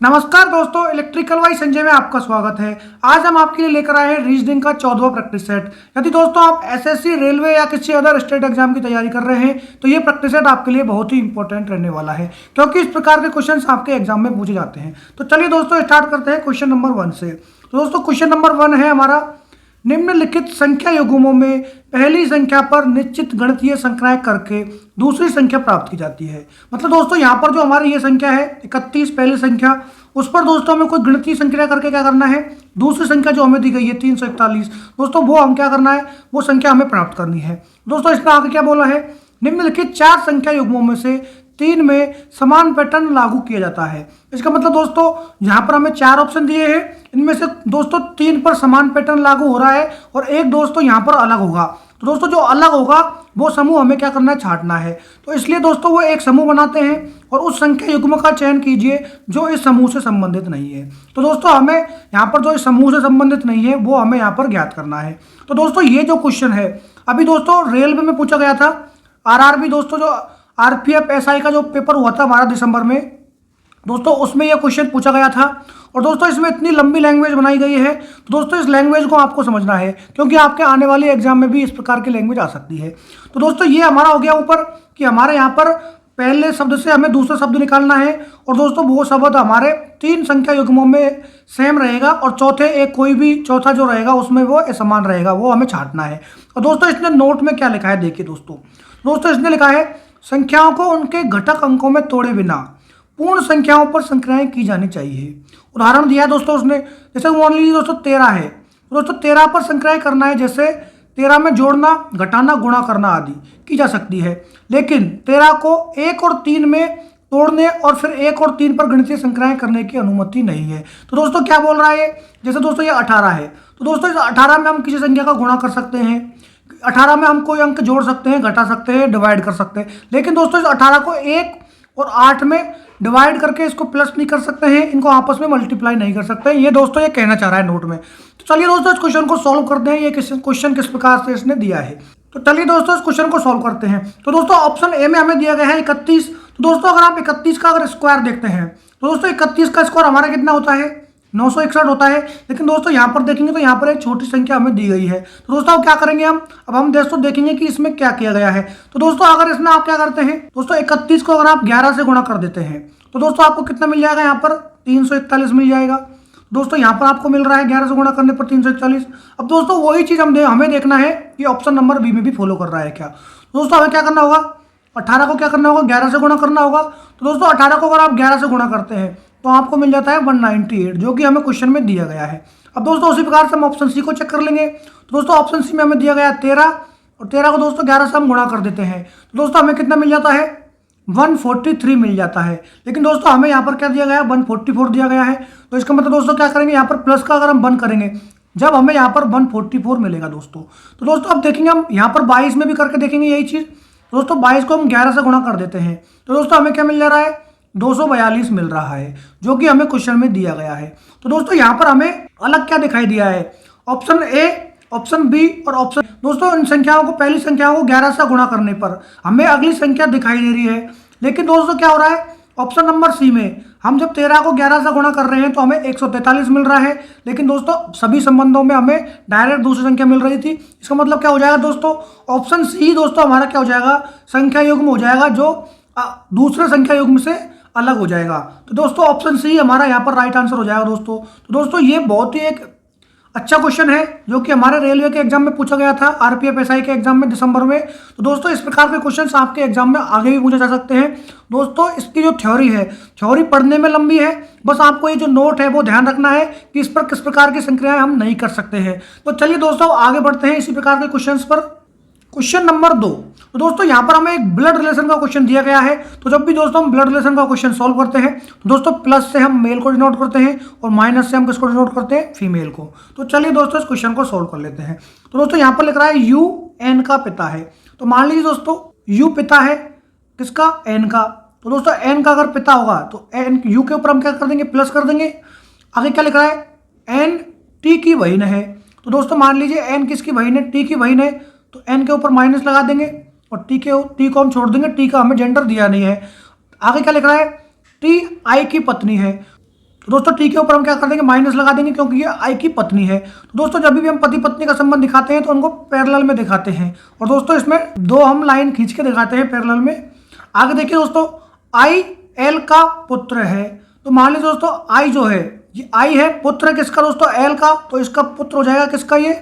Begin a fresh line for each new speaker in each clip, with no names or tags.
नमस्कार दोस्तों, electrical Y Sanjay में आपका स्वागत है। आज हम आपके लिए लेकर आए हैं रीजनिंग का 14वां प्रैक्टिस सेट। यदि दोस्तों आप एसएससी, रेलवे या किसी अदर स्टेट एग्जाम की तैयारी कर रहे हैं तो ये प्रैक्टिस सेट आपके लिए बहुत ही इंपॉर्टेंट रहने वाला है, क्योंकि इस प्रकार के क्वेश्चन आपके एग्जाम में पूछे जाते हैं। तो चलिए दोस्तों स्टार्ट करते हैं क्वेश्चन नंबर 1 से। तो दोस्तों क्वेश्चन नंबर 1 है हमारा, निम्नलिखित संख्या युग्मों में पहली संख्या पर निश्चित गणितीय संख्याएं करके दूसरी संख्या प्राप्त की जाती है। मतलब दोस्तों यहाँ पर जो हमारी ये संख्या है 31 पहली संख्या, उस पर दोस्तों हमें कोई गणितीय संख्या करके क्या करना है, दूसरी संख्या जो हमें दी गई है 341 दोस्तों, वो हम क्या करना है, वो संख्या हमें प्राप्त करनी है। दोस्तों इसमें आगे क्या बोला है, निम्नलिखित 4 संख्या युग्मों में से 3 में समान पैटर्न लागू किया जाता है। इसका मतलब दोस्तों यहाँ पर हमें 4 ऑप्शन दिए हैं, इनमें से दोस्तों 3 पर समान पैटर्न लागू हो रहा है और एक दोस्तों यहाँ पर अलग होगा। तो दोस्तों जो अलग होगा वो समूह हमें क्या करना है, छांटना है। तो इसलिए दोस्तों वो एक समूह बनाते हैं और उस संख्या युग्म का चयन कीजिए जो इस समूह से संबंधित नहीं है। तो दोस्तों हमें यहाँ पर जो इस समूह से संबंधित नहीं है वो हमें यहाँ पर ज्ञात करना है। तो दोस्तों ये जो क्वेश्चन है अभी दोस्तों रेलवे में पूछा गया था, आरआरबी दोस्तों जो आरपीएफ एसआई का जो पेपर हुआ था 12 दिसंबर में दोस्तों, उसमें यह क्वेश्चन पूछा गया था। और दोस्तों इसमें इतनी लंबी लैंग्वेज बनाई गई है, तो दोस्तों इस लैंग्वेज को आपको समझना है, क्योंकि आपके आने वाले एग्जाम में भी इस प्रकार की लैंग्वेज आ सकती है। तो दोस्तों ये हमारा हो गया ऊपर कि हमारे यहाँ पर पहले शब्द से हमें दूसरा शब्द निकालना है और दोस्तों वो शब्द हमारे 3 संख्या युग्मों में सेम रहेगा और चौथे एक कोई भी चौथा जो रहेगा उसमें वो समान रहेगा, वो हमें छांटना है। और दोस्तों इसने नोट में क्या लिखा है देखिए दोस्तों इसने लिखा है, संख्याओं को उनके घटक अंकों में तोड़े बिना पूर्ण संख्याओं पर संक्रियाएं की जानी चाहिए। उदाहरण दिया है दोस्तों उसने, जैसे मान लीजिए दोस्तों 13 है, तो दोस्तों 13 पर संक्रियाएं करना है, जैसे 13 में जोड़ना, घटाना, गुणा करना आदि की जा सकती है। लेकिन 13 को 1 और 3 में तोड़ने और फिर 1 और 3 पर गणितीय संक्रियाएं करने की अनुमति नहीं है। तो दोस्तों क्या बोल रहा है, जैसे दोस्तों ये 18 है, तो दोस्तों इस 18 में हम किसी संख्या का गुणा कर सकते हैं, 18 में हम कोई अंक जोड़ सकते हैं, घटा सकते हैं, डिवाइड कर सकते हैं। लेकिन दोस्तों इस 18 को 1 और 8 में डिवाइड करके इसको प्लस नहीं कर सकते हैं, इनको आपस में मल्टीप्लाई नहीं कर सकते हैं। ये दोस्तों ये कहना चाह रहा है नोट में। तो चलिए दोस्तों इस क्वेश्चन को सॉल्व करते हैं, ये क्वेश्चन किस प्रकार से इसने दिया है। तो चलिए दोस्तों इस क्वेश्चन को सॉल्व करते हैं। तो दोस्तों ऑप्शन ए में हमें दिया गया है 31। तो दोस्तों अगर आप 31 का अगर स्क्वायर देखते हैं तो दोस्तों 31 का स्क्वायर हमारा कितना होता है, 961 होता है। लेकिन दोस्तों यहाँ पर देखेंगे तो यहाँ पर एक छोटी संख्या हमें दी गई है। तो दोस्तों अब क्या करेंगे हम दोस्तों देखेंगे कि इसमें क्या किया गया है। तो दोस्तों अगर इसमें आप क्या करते हैं दोस्तों, 31 को अगर आप 11 से गुणा कर देते हैं तो दोस्तों आपको कितना मिल जाएगा, यहाँ पर 341 मिल जाएगा। दोस्तों यहाँ पर आपको मिल रहा है 11 से गुणा करने पर 341। अब दोस्तों वही चीज़ हमें देखना है कि ऑप्शन नंबर बी में भी फॉलो कर रहा है क्या। दोस्तों हमें क्या करना होगा, 18 को क्या करना होगा, 11 से गुणा करना होगा। तो दोस्तों 18 को अगर आप 11 से गुणा करते हैं तो आपको मिल जाता है 198, जो कि हमें क्वेश्चन में दिया गया है। अब दोस्तों उसी प्रकार से हम ऑप्शन सी को चेक कर लेंगे। तो दोस्तों ऑप्शन सी में हमें दिया गया 13 और 13 को दोस्तों 11 से हम गुणा कर देते हैं तो दोस्तों हमें कितना मिल जाता है, 143 मिल जाता है। लेकिन दोस्तों हमें यहाँ पर क्या दिया गया है, 144 दिया गया है। तो इसका मतलब दोस्तों क्या करेंगे, यहाँ पर प्लस का अगर हम 1 करेंगे जब हमें यहाँ पर 144 मिलेगा दोस्तों। तो दोस्तों अब देखेंगे हम यहाँ पर 22 में भी करके देखेंगे यही चीज़। दोस्तों 22 को हम 11 से गुणा कर देते हैं तो दोस्तों हमें क्या मिल जा रहा है, 242 मिल रहा है, जो कि हमें क्वेश्चन में दिया गया है। तो दोस्तों यहाँ पर हमें अलग क्या दिखाई दिया है, ऑप्शन ए, ऑप्शन बी और ऑप्शन। दोस्तों इन संख्याओं को, पहली संख्याओं को 11 से गुणा करने पर हमें अगली संख्या दिखाई दे रही है। लेकिन दोस्तों क्या हो रहा है, ऑप्शन नंबर सी में हम जब 13 को 11 से गुणा कर रहे हैं तो हमें 143 मिल रहा है। लेकिन दोस्तों सभी संबंधों में हमें डायरेक्ट दूसरी संख्या मिल रही थी। इसका मतलब क्या हो जाएगा दोस्तों, ऑप्शन सी दोस्तों हमारा क्या हो जाएगा, संख्या युग्म हो जाएगा जो दूसरे संख्या युग्म से अलग हो जाएगा। तो दोस्तों ऑप्शन सी हमारा यहाँ पर राइट आंसर हो जाएगा दोस्तों। तो दोस्तों ये बहुत ही एक अच्छा क्वेश्चन है जो कि हमारे रेलवे के एग्जाम में पूछा गया था, आरपीएफ एसआई के एग्जाम में दिसंबर में। तो दोस्तों इस प्रकार के क्वेश्चंस आपके एग्जाम में आगे भी पूछे जा सकते हैं। दोस्तों इसकी जो थ्योरी है, थ्योरी पढ़ने में लंबी है, बस आपको ये जो नोट है वो ध्यान रखना है कि इस पर किस प्रकार की संक्रियाएं हम नहीं कर सकते हैं। तो चलिए दोस्तों आगे बढ़ते हैं इसी प्रकार के क्वेश्चन पर। Question number 2। तो दोस्तों यहाँ पर हमें एक ब्लड रिलेशन का क्वेश्चन दिया गया है। तो जब भी दोस्तों हम ब्लड रिलेशन का क्वेश्चन सॉल्व करते हैं तो दोस्तों प्लस से हम मेल को डिनोट करते हैं और माइनस से हम किसको डिनोट करते हैं, फीमेल को। तो चलिए दोस्तों इस क्वेश्चन को सॉल्व कर लेते हैं। तो दोस्तों यहाँ पर लिख रहा है यू एन का पिता है। तो मान लीजिए दोस्तों यू पिता है किसका, एन का। तो दोस्तों एन का अगर पिता होगा तो एन यू के ऊपर हम क्या कर देंगे, प्लस कर देंगे। आगे क्या लिख रहा है, एन टी की बहन है। तो दोस्तों मान लीजिए एन किसकी बहन है, टी की बहन है, तो एन के ऊपर माइनस लगा देंगे और टी को हम छोड़ देंगे, टी का हमें जेंडर दिया नहीं है। आगे क्या लिख रहा है, टी आई की पत्नी है। तो दोस्तों टी के ऊपर हम क्या कर देंगे, माइनस लगा देंगे, क्योंकि ये आई की पत्नी है। तो दोस्तों जब भी हम पति पत्नी का संबंध दिखाते हैं तो उनको पैरेलल में दिखाते हैं। और दोस्तों इसमें दो हम लाइन खींच के दिखाते हैं पैरेलल में। आगे देखिए दोस्तों, आई एल का पुत्र है। तो मान लीजिए दोस्तों आई जो है, ये आई है, पुत्र है किसका दोस्तों, एल का। तो इसका पुत्र हो जाएगा किसका, ये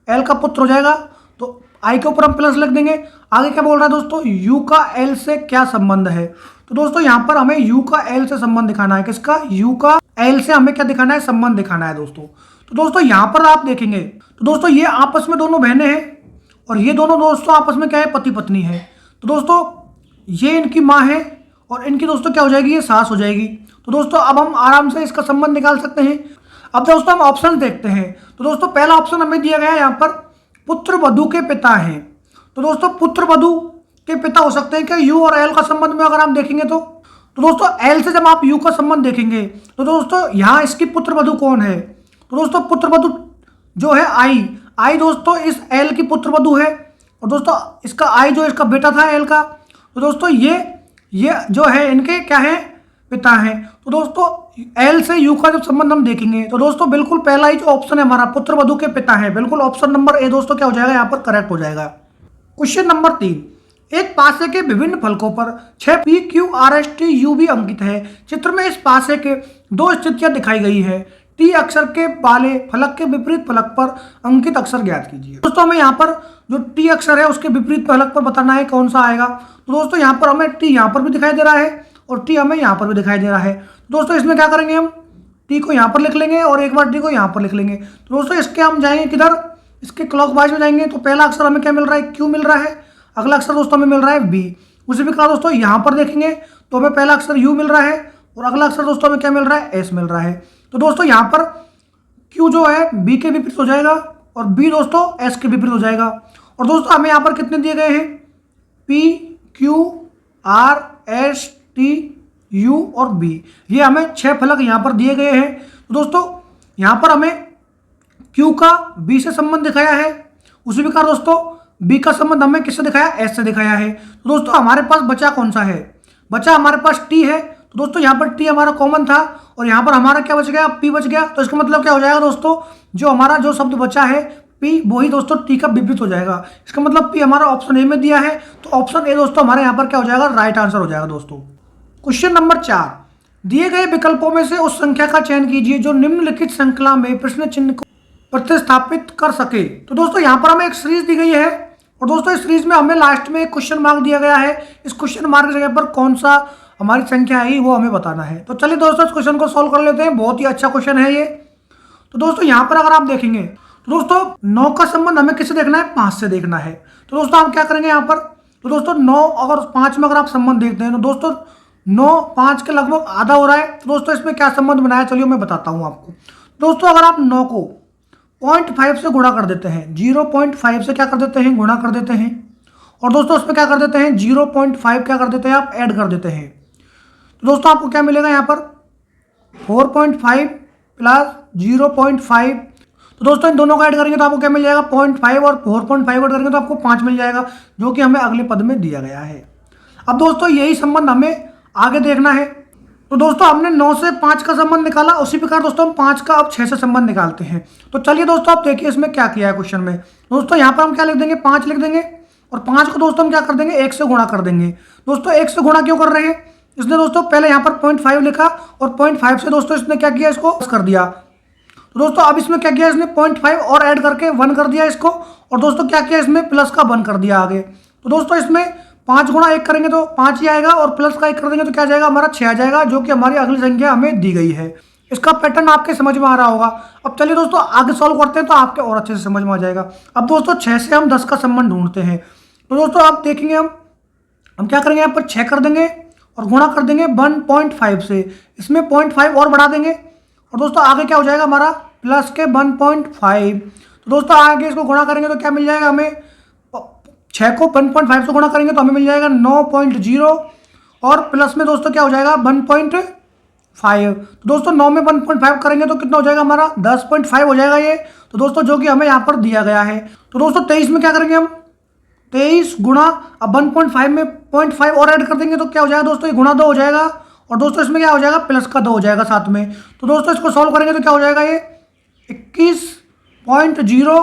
एल का पुत्र हो जाएगा। तो आई के ऊपर हम प्लस लिख देंगे। आगे क्या बोल रहा है दोस्तों, यू का एल से क्या संबंध है। तो दोस्तों यहाँ पर हमें यू का एल से संबंध दिखाना है। किसका, यू का एल से हमें क्या दिखाना है, संबंध दिखाना है दोस्तों। तो दोस्तों यहाँ पर आप देखेंगे तो दोस्तों ये आपस में दोनों बहनें हैं और ये दोनों दोस्तों आपस में क्या है, पति पत्नी है। तो दोस्तों ये इनकी माँ है और इनकी दोस्तों क्या हो जाएगी, ये सास हो जाएगी। तो दोस्तों अब हम आराम से इसका संबंध निकाल सकते हैं। अब दोस्तों हम ऑप्शन देखते हैं। तो दोस्तों पहला ऑप्शन हमें दिया गया है यहाँ पर, पुत्र वधु के पिता हैं। तो दोस्तों पुत्र वधु के पिता हो सकते हैं क्या, यू और एल का संबंध में अगर आप देखेंगे तो दोस्तों एल से जब आप यू का संबंध देखेंगे तो दोस्तों यहाँ इसकी पुत्र वधु कौन है। तो दोस्तों पुत्र वधु जो है आई दोस्तों इस एल की पुत्र वधु है। और दोस्तों इसका आई जो इसका बेटा था एल का। तो दोस्तों ये जो है इनके क्या है, पिता हैं। तो दोस्तों एल से यू का जब संबंध हम देखेंगे तो दोस्तों बिल्कुल पहला ही जो ऑप्शन है हमारा, पुत्र वधु के पिता है, बिल्कुल ऑप्शन नंबर ए दोस्तों क्या हो जाएगा, यहाँ पर करेक्ट हो जाएगा। क्वेश्चन नंबर 3, एक पासे के विभिन्न फलकों पर 6 P Q R S T U भी अंकित है। चित्र में इस पासे के दो स्थितियां दिखाई गई है। टी अक्षर के वाले फलक के विपरीत फलक पर अंकित अक्षर ज्ञात कीजिए। दोस्तों हमें यहाँ पर जो टी अक्षर है उसके विपरीत फलक पर बताना है कौन सा आएगा। तो दोस्तों यहाँ पर हमें टी यहाँ पर भी दिखाई दे रहा है और टी हमें यहाँ पर भी दिखाई दे रहा है। दोस्तों इसमें क्या करेंगे, हम टी को यहाँ पर लिख लेंगे और एक बार टी को यहाँ पर लिख लेंगे। तो दोस्तों इसके हम जाएंगे किधर, इसके क्लॉकवाइज में जाएंगे। तो पहला अक्षर हमें क्या मिल रहा है, क्यू मिल रहा है। अगला अक्षर दोस्तों हमें मिल रहा है बी। उसी प्रकार दोस्तों यहाँ पर देखेंगे तो हमें पहला अक्षर यू मिल रहा है और अगला अक्षर दोस्तों हमें क्या मिल रहा है, एस मिल रहा है। तो दोस्तों यहाँ पर क्यू जो है बी के विपरीत हो जाएगा और बी दोस्तों एस के विपरीत हो जाएगा। और दोस्तों हमें यहाँ पर कितने दिए गए हैं, P Q R S T U और बी, ये हमें 6 फलक यहाँ पर दिए गए हैं। तो दोस्तों यहाँ पर हमें क्यू का बी से संबंध दिखाया है, उसी प्रकार दोस्तों बी का संबंध हमें किससे दिखाया, एस से दिखाया है। तो दोस्तों हमारे पास बचा कौन सा है, बचा हमारे पास टी है। तो दोस्तों यहाँ पर टी हमारा कॉमन था और यहाँ पर हमारा क्या बच गया, पी बच गया। तो इसका मतलब क्या हो जाएगा दोस्तों, जो हमारा जो शब्द बचा है पी, वही दोस्तों टी का विपरीत हो जाएगा। इसका मतलब पी हमारा ऑप्शन ए में दिया है, तो ऑप्शन ए दोस्तों हमारे यहाँ पर क्या हो जाएगा, राइट आंसर हो जाएगा दोस्तों। क्वेश्चन नंबर 4, दिए गए विकल्पों में से उस संख्या का चयन कीजिए जो निम्नलिखित श्रृंखला में प्रश्न चिन्ह को प्रतिस्थापित कर सके। तो दोस्तों यहाँ पर हमें एक सीरीज दी गई है और दोस्तों इस सीरीज में हमें लास्ट में एक क्वेश्चन मार्क दिया गया है। इस क्वेश्चन मार्क की जगह पर कौन सा हमारी संख्या आई वो हमें बताना है। तो चलिए दोस्तों इस क्वेश्चन को सॉल्व कर लेते हैं, बहुत ही अच्छा क्वेश्चन है ये। तो दोस्तों यहाँ पर अगर आप देखेंगे तो दोस्तों 9 का संबंध हमें किससे देखना है, 5 से देखना है। तो दोस्तों हम क्या करेंगे यहाँ पर, तो दोस्तों 9 और 5 में अगर आप संबंध देखते हैं तो दोस्तों 9 5 के लगभग आधा हो रहा है। तो दोस्तों इसमें क्या संबंध बनाया, चलिए मैं बताता हूँ आपको। दोस्तों अगर आप 9 को 0.5 से गुणा कर देते हैं, 0.5 से क्या कर देते हैं, गुणा कर देते हैं, और दोस्तों उसमें क्या कर देते हैं, 0.5 क्या कर देते हैं, आप ऐड कर देते हैं। तो दोस्तों आपको क्या मिलेगा यहाँ पर, 4.5 प्लस 0.5। तो दोस्तों इन दोनों का ऐड करेंगे तो आपको क्या मिल जाएगा, 0.5 और 4.5 ऐड करेंगे तो आपको 5 मिल जाएगा, जो कि हमें अगले पद में दिया गया है। अब दोस्तों यही संबंध हमें आगे देखना है। तो दोस्तों हमने 9 से 5 का संबंध निकाला, उसी प्रकार दोस्तों हम 5 का अब 6 से संबंध निकालते हैं। तो चलिए दोस्तों आप देखिए इसमें क्या किया है क्वेश्चन में। दोस्तों यहाँ पर हम क्या लिख देंगे, 5 लिख देंगे और 5 को दोस्तों हम क्या कर देंगे, 1 से गुणा कर देंगे। दोस्तों 1 से गुणा क्यों कर रहे हैं, इसने दोस्तों पहले यहाँ पर 0.5 लिखा और 0.5 से दोस्तों इसने क्या किया, इसको कर दिया। तो दोस्तों अब इसमें क्या किया, इसने 0.5 और ऐड करके 1 कर दिया इसको, और दोस्तों क्या किया, इसमें प्लस का 1 कर दिया आगे। तो दोस्तों इसमें 5 गुणा 1 करेंगे तो 5 ही आएगा और प्लस का 1 कर देंगे तो क्या जाएगा, हमारा 6 आ जाएगा, जो कि हमारी अगली संख्या हमें दी गई है। इसका पैटर्न आपके समझ में आ रहा होगा। अब चलिए दोस्तों आगे सॉल्व करते हैं तो आपके और अच्छे से समझ में आ जाएगा। अब दोस्तों 6 से हम 10 का संबंध ढूंढते हैं। तो दोस्तों आप देखेंगे हम क्या करेंगे, यहाँ पर 6 कर देंगे और गुणा कर देंगे 1.5 से, इसमें 0.5 और बढ़ा देंगे और दोस्तों आगे क्या हो जाएगा हमारा, प्लस के 1.5। तो दोस्तों आगे इसको गुणा करेंगे तो क्या मिल जाएगा हमें, 6 को 1.5 से गुणा करेंगे तो हमें मिल जाएगा 9.0 और प्लस में दोस्तों क्या हो जाएगा 1.5। तो दोस्तों 9 में 1.5 करेंगे तो कितना हो जाएगा हमारा, 10.5 हो जाएगा ये। तो दोस्तों जो कि हमें यहाँ पर दिया गया है। तो दोस्तों 23 में क्या करेंगे हम, 23 गुणा, अब 1.5 में 0.5 और ऐड कर देंगे तो क्या हो जाएगा दोस्तों, ये गुणा 2 हो जाएगा और दोस्तों इसमें क्या हो जाएगा, प्लस का 2 हो जाएगा साथ में। तो दोस्तों इसको सॉल्व करेंगे तो क्या हो जाएगा, ये 21.0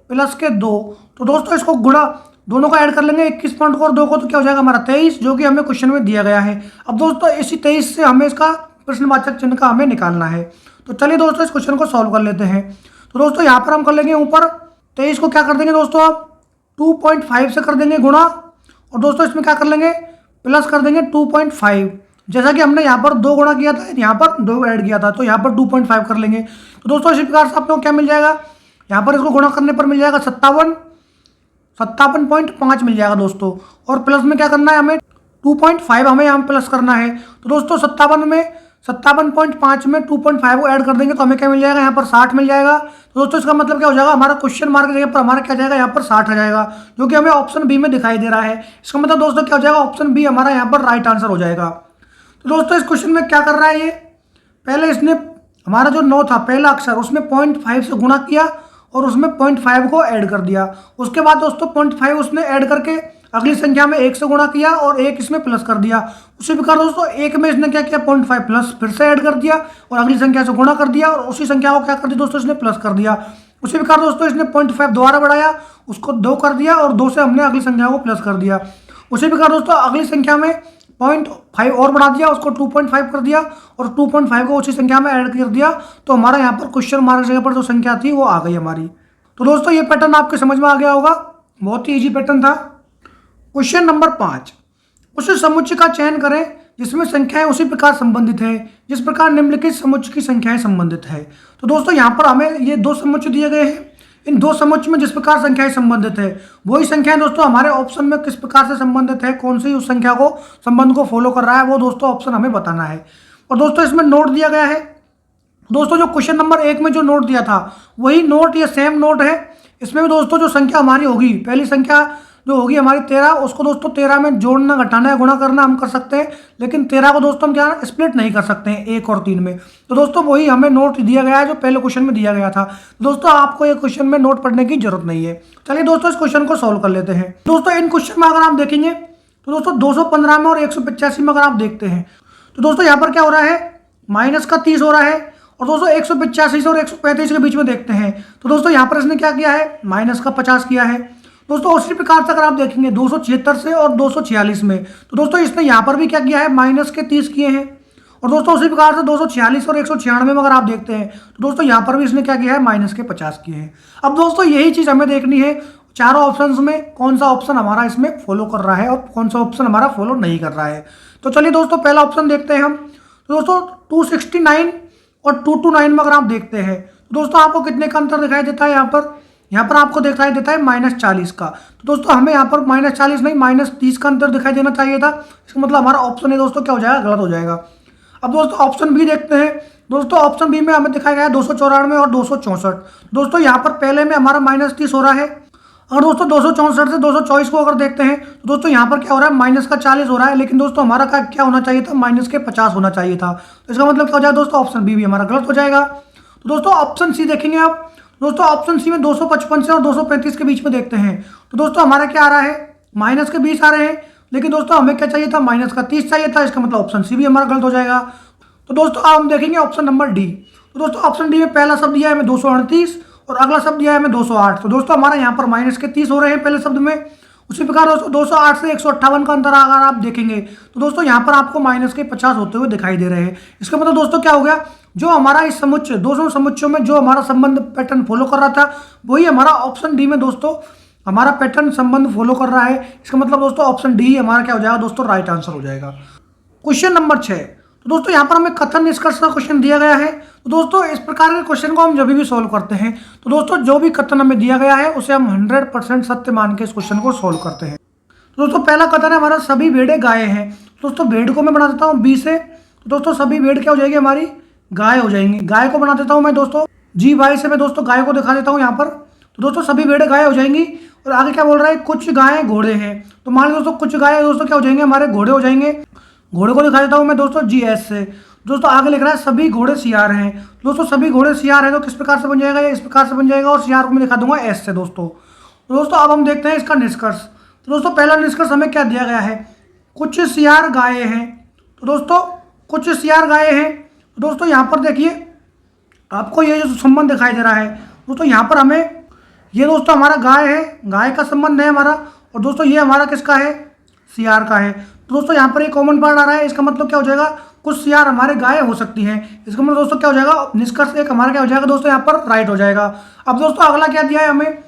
प्लस के 2। तो दोस्तों इसको गुणा दोनों को ऐड कर लेंगे, 21 पॉइंट को और 2 को, तो क्या हो जाएगा हमारा 23, जो कि हमें क्वेश्चन में दिया गया है। अब दोस्तों इसी 23 से हमें इसका प्रश्नवाचक चिन्ह का हमें निकालना है। तो चलिए दोस्तों इस क्वेश्चन को सॉल्व कर लेते हैं। तो दोस्तों यहाँ पर हम कर लेंगे ऊपर 23 को क्या कर देंगे दोस्तों, आप 2.5 से कर देंगे गुणा, और दोस्तों इसमें क्या कर लेंगे, प्लस कर देंगे 2.5। जैसा कि हमने यहाँ पर 2 गुणा किया था, यहाँ पर 2 ऐड किया था, तो यहाँ पर 2.5 कर लेंगे। तो दोस्तों इसी प्रकार से आपको क्या मिल जाएगा, यहाँ पर इसको गुणा करने पर मिल जाएगा 57.5 मिल जाएगा दोस्तों। और प्लस में क्या करना है, हमें 2.5 हमें यहाँ प्लस करना है। तो दोस्तों 57.5 में 2.5 को ऐड कर देंगे तो हमें क्या मिल जाएगा, यहाँ पर 60 मिल जाएगा। तो दोस्तों इसका मतलब क्या हो जाएगा, हमारा क्वेश्चन मार्क की जगह पर हमारा क्या जाएगा, यहाँ पर 60 आ जाएगा, जो कि हमें ऑप्शन बी में दिखाई दे रहा है। इसका मतलब दोस्तों क्या हो जाएगा, ऑप्शन बी हमारा यहाँ पर राइट आंसर हो जाएगा। तो दोस्तों इस क्वेश्चन में क्या कर रहा है, ये पहले इसने हमारा जो 9 था पहला अक्षर, उसमें 0.5 से गुणा किया और उसमें 0.5 को ऐड कर दिया। उसके बाद दोस्तों 0.5 उसने ऐड करके अगली संख्या में 1 से गुणा किया और 1 इसमें प्लस कर दिया। उसी प्रकार दोस्तों 1 में इसने क्या किया, 0.5 प्लस फिर से ऐड कर दिया और अगली संख्या से गुणा कर दिया, और उसी संख्या को क्या कर दिया दोस्तों, इसने प्लस कर दिया। उसी प्रकार दोस्तों इसने 0.5 दोबारा बढ़ाया, उसको 2 कर दिया और 2 से हमने अगली संख्या को प्लस कर दिया। उसी प्रकार दोस्तों अगली संख्या में 0.5 और बढ़ा दिया, उसको 2.5 कर दिया और 2.5 को उसी संख्या में ऐड कर दिया। तो हमारा यहाँ पर क्वेश्चन मार्क जगह पर जो संख्या थी वो आ गई हमारी। तो दोस्तों ये पैटर्न आपके समझ में आ गया होगा, बहुत ही इजी पैटर्न था। क्वेश्चन नंबर 5, उस समुच्चय का चयन करें जिसमें संख्याएं उसी प्रकार संबंधित है जिस प्रकार निम्नलिखित समुच्चय की संख्याएं संबंधित है। तो दोस्तों यहाँ पर हमें ये 2 समुच्चय दिए गए हैं, इन 2 समुच्चय में जिस प्रकार संख्याएं संबंधित है वही संख्याएं दोस्तों हमारे ऑप्शन में किस प्रकार से संबंधित है, कौन सी उस संख्या को संबंध को फॉलो कर रहा है, वो दोस्तों ऑप्शन हमें बताना है। और दोस्तों इसमें नोट दिया गया है, दोस्तों जो क्वेश्चन नंबर 1 में जो नोट दिया था वही नोट, ये सेम नोट है। इसमें भी दोस्तों जो संख्या हमारी होगी, पहली संख्या जो होगी हमारी 13, उसको दोस्तों 13 में जोड़ना, घटाना या गुणा करना हम कर सकते हैं, लेकिन 13 को दोस्तों हम क्या स्प्लिट नहीं कर सकते हैं 1 और 3 में। तो दोस्तों वही हमें नोट दिया गया है जो पहले क्वेश्चन में दिया गया था। दोस्तों आपको ये क्वेश्चन में नोट पढ़ने की जरूरत नहीं है। चलिए दोस्तों इस क्वेश्चन को सॉल्व कर लेते हैं। दोस्तों इन क्वेश्चन में अगर आप देखेंगे तो दोस्तों 215 में और 185 में अगर आप देखते हैं तो दोस्तों यहाँ पर क्या हो रहा है, माइनस का 30 हो रहा है। और दोस्तों 185 से और 135 के बीच में देखते हैं तो दोस्तों यहाँ पर इसने क्या किया है, माइनस का 50 किया है। दोस्तों उसी प्रकार से अगर आप देखेंगे 276 से और 246 में तो दोस्तों इसने यहाँ पर भी क्या किया है, माइनस के 30 किए हैं। और दोस्तों उसी प्रकार से 246 और 196 में अगर आप देखते हैं तो दोस्तों यहाँ पर भी इसने क्या किया है, माइनस के 50 किए हैं। अब दोस्तों यही चीज़ हमें देखनी है चारों ऑप्शंस में कौन सा ऑप्शन हमारा इसमें फॉलो कर रहा है और कौन सा ऑप्शन हमारा फॉलो नहीं कर रहा है। तो चलिए दोस्तों पहला ऑप्शन देखते हैं हम। तो दोस्तों 269 और 229 में अगर आप देखते हैं तो दोस्तों आपको कितने का अंतर दिखाई देता है, यहाँ पर आपको दिखाई देता है -40 का। तो दोस्तों हमें यहाँ पर -40 नहीं -30 का अंतर दिखाई देना चाहिए था। इसका मतलब हमारा ऑप्शन है दोस्तों क्या हो जाएगा, गलत हो जाएगा। अब दोस्तों ऑप्शन बी देखते हैं। दोस्तों ऑप्शन बी में हमें दिखाया गया है 294 और 264। दोस्तों यहाँ पर पहले में हमारा -30 हो रहा है। अगर दोस्तों 264 से 224 को अगर देखते हैं तो दोस्तों यहाँ पर क्या हो रहा है, माइनस का 40 हो रहा है, लेकिन दोस्तों हमारा क्या होना चाहिए था, माइनस के 50 होना चाहिए था। तो इसका मतलब क्या हो जाएगा दोस्तों, ऑप्शन बी भी हमारा गलत हो जाएगा। तो दोस्तों ऑप्शन सी देखेंगे आप। दोस्तों ऑप्शन सी में 255 से और 235 के बीच में देखते हैं तो दोस्तों हमारा क्या आ रहा है, माइनस के 20 आ रहे हैं, लेकिन दोस्तों हमें क्या चाहिए था, माइनस का 30 चाहिए था। इसका मतलब ऑप्शन सी भी हमारा गलत हो जाएगा। तो दोस्तों अब हम देखेंगे ऑप्शन नंबर डी। तो दोस्तों ऑप्शन डी में पहला शब्द दिया है हमें 238 और अगला शब्द दिया है हमें 208। तो दोस्तों हमारा यहाँ पर माइनस के 30 हो रहे हैं पहले शब्द में। उसी प्रकार दोस्तों 208 से 158 का अंतर अगर आप देखेंगे तो दोस्तों यहाँ पर आपको माइनस के 50 होते हुए दिखाई दे रहे हैं। इसका मतलब दोस्तों क्या हो गया, जो हमारा इस समुच्चय 200 समुच्चयों में जो हमारा संबंध पैटर्न फॉलो कर रहा था वही हमारा ऑप्शन डी में दोस्तों हमारा पैटर्न संबंध फॉलो कर रहा है। इसका मतलब दोस्तों ऑप्शन डी हमारा क्या हो जाएगा दोस्तों, राइट आंसर हो जाएगा। Question number 6। तो दोस्तों यहाँ पर हमें कथन निष्कर्ष का क्वेश्चन दिया गया है। तो दोस्तों इस प्रकार के क्वेश्चन को हम जब भी सॉल्व करते हैं तो दोस्तों जो भी कथन हमें दिया गया है उसे हम 100% सत्य मान के इस क्वेश्चन को सॉल्व करते हैं। तो दोस्तों पहला कथन है हमारा, सभी भेड़ें गाय हैं। दोस्तों भेड़ को मैं बना देता हूँ बी से। तो दोस्तों सभी भेड़ क्या हो जाएगी, हमारी गाय हो जाएंगी। गाय को बना देता हूँ मैं दोस्तों जी वाई से, मैं दोस्तों गाय को दिखा देता हूँ यहाँ पर। तो दोस्तों सभी भेड़ें गाय हो जाएंगी। और आगे क्या बोल रहा है, कुछ गायें घोड़े हैं। तो मान लो दोस्तों कुछ गायें दोस्तों क्या हो जाएंगे, हमारे घोड़े हो जाएंगे। घोड़े को दिखा देता हूँ मैं दोस्तों जी एस से। दोस्तों आगे लिख रहा है सभी घोड़े सियार हैं। दोस्तों सभी घोड़े सियार हैं तो किस प्रकार से बन जाएगा, ये इस प्रकार से बन जाएगा और सियार को मैं दिखा दूंगा एस से दोस्तों। तो दोस्तों अब हम देखते हैं इसका निष्कर्ष। तो दोस्तों पहला निष्कर्ष हमें क्या दिया गया है, कुछ सियार गायें हैं। तो दोस्तों कुछ सीआर गाय हैं। तो दोस्तों यहाँ पर देखिए आपको ये जो संबंध दिखाई दे रहा है दोस्तों, यहाँ पर हमें ये दोस्तों हमारा गाय है, गाय का संबंध है हमारा, और दोस्तों ये हमारा किसका है, सीआर का है। तो दोस्तों यहाँ पर ये कॉमन पार्ट आ रहा है, इसका मतलब क्या हो जाएगा, कुछ सीआर हमारे गाय हो सकती हैं। इसका मतलब दोस्तों क्या हो जाएगा, निष्कर्ष एक हमारा क्या हो जाएगा दोस्तों, यहाँ पर राइट हो जाएगा। अब दोस्तों अगला क्या दिया है हमें,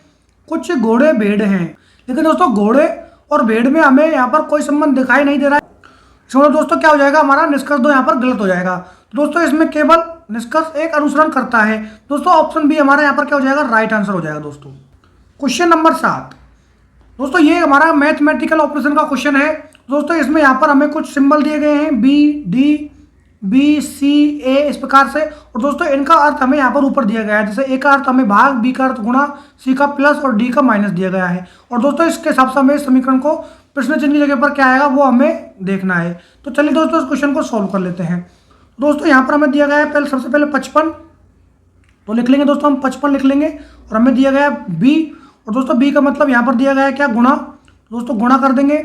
कुछ घोड़े भेड़ हैं, लेकिन दोस्तों घोड़े और भेड़ में हमें यहाँ पर कोई संबंध दिखाई नहीं दे रहा है। इसका मतलब दोस्तों क्या हो जाएगा, हमारा निष्कर्ष 2 यहाँ पर गलत हो जाएगा। तो दोस्तों इसमें केवल निष्कर्ष 1 अनुसरण करता है। दोस्तों ऑप्शन बी हमारा यहाँ पर क्या हो जाएगा, राइट आंसर हो जाएगा दोस्तों। क्वेश्चन नंबर 7 दोस्तों, ये हमारा मैथमेटिकल ऑपरेशन का क्वेश्चन है। दोस्तों इसमें यहाँ पर हमें कुछ सिंबल दिए गए हैं, बी डी बी सी ए, इस प्रकार से, और दोस्तों इनका अर्थ हमें यहाँ पर ऊपर दिया गया है। जैसे ए का अर्थ हमें भाग, बी का अर्थ गुणा, सी का प्लस और डी का माइनस दिया गया है। और दोस्तों इसके हिसाब से हमें समीकरण को प्रश्न चिन्ह की जगह पर क्या आएगा वो हमें देखना है। तो चलिए दोस्तों इस क्वेश्चन को सॉल्व कर लेते हैं। दोस्तों यहाँ पर हमें दिया गया है सबसे पहले 55, तो लिख लेंगे दोस्तों हम 55 लिख लेंगे, और हमें दिया गया है बी, और दोस्तों बी का मतलब यहाँ पर दिया गया है क्या, गुणा। दोस्तों गुणा कर देंगे,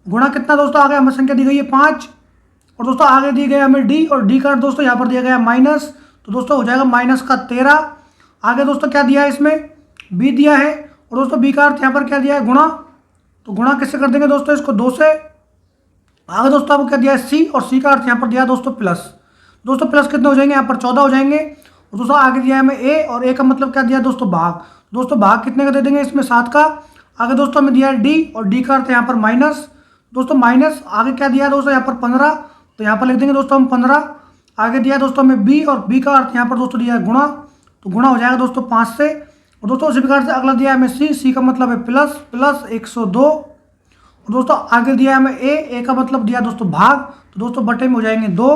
गुणा कितना दोस्तों आ गया, हमें संख्या दी गई है 5, और दोस्तों आगे दी गई हमें डी, और डी का दोस्तों यहाँ पर दिया गया है माइनस, तो दोस्तों हो जाएगा माइनस का 13। आगे दोस्तों क्या दिया है, इसमें बी दिया है, और दोस्तों बी का अर्थ यहाँ पर क्या दिया है, गुणा। तो गुणा किससे कर देंगे दोस्तों, इसको 2 से। आगे दोस्तों आपको क्या दिया है, सी, और सी का अर्थ यहाँ पर दिया है दोस्तों प्लस। दोस्तों प्लस कितने हो जाएंगे, यहाँ पर 14 हो जाएंगे। और दोस्तों आगे दिया है हमें ए, और ए का मतलब क्या दिया है दोस्तों, भाग। दोस्तों भाग कितने का दे देंगे, इसमें 7 का। आगे दोस्तों हमें दिया है डी, और डी का अर्थ यहाँ पर माइनस। दोस्तों माइनस आगे क्या दिया है दोस्तों, यहाँ पर 15, तो यहाँ पर लिख देंगे दोस्तों हम 15। आगे दिया है दोस्तों हमें बी, और बी का अर्थ यहाँ पर दोस्तों दिया है गुणा, तो गुणा हो जाएगा दोस्तों 5 से। और दोस्तों उसी प्रकार से अगला दिया है हमें सी, सी का मतलब है प्लस, प्लस 102। और दोस्तों आगे दिया है हमें ए का मतलब दिया दोस्तों भाग, तो दोस्तों बटे में हो जाएंगे 2।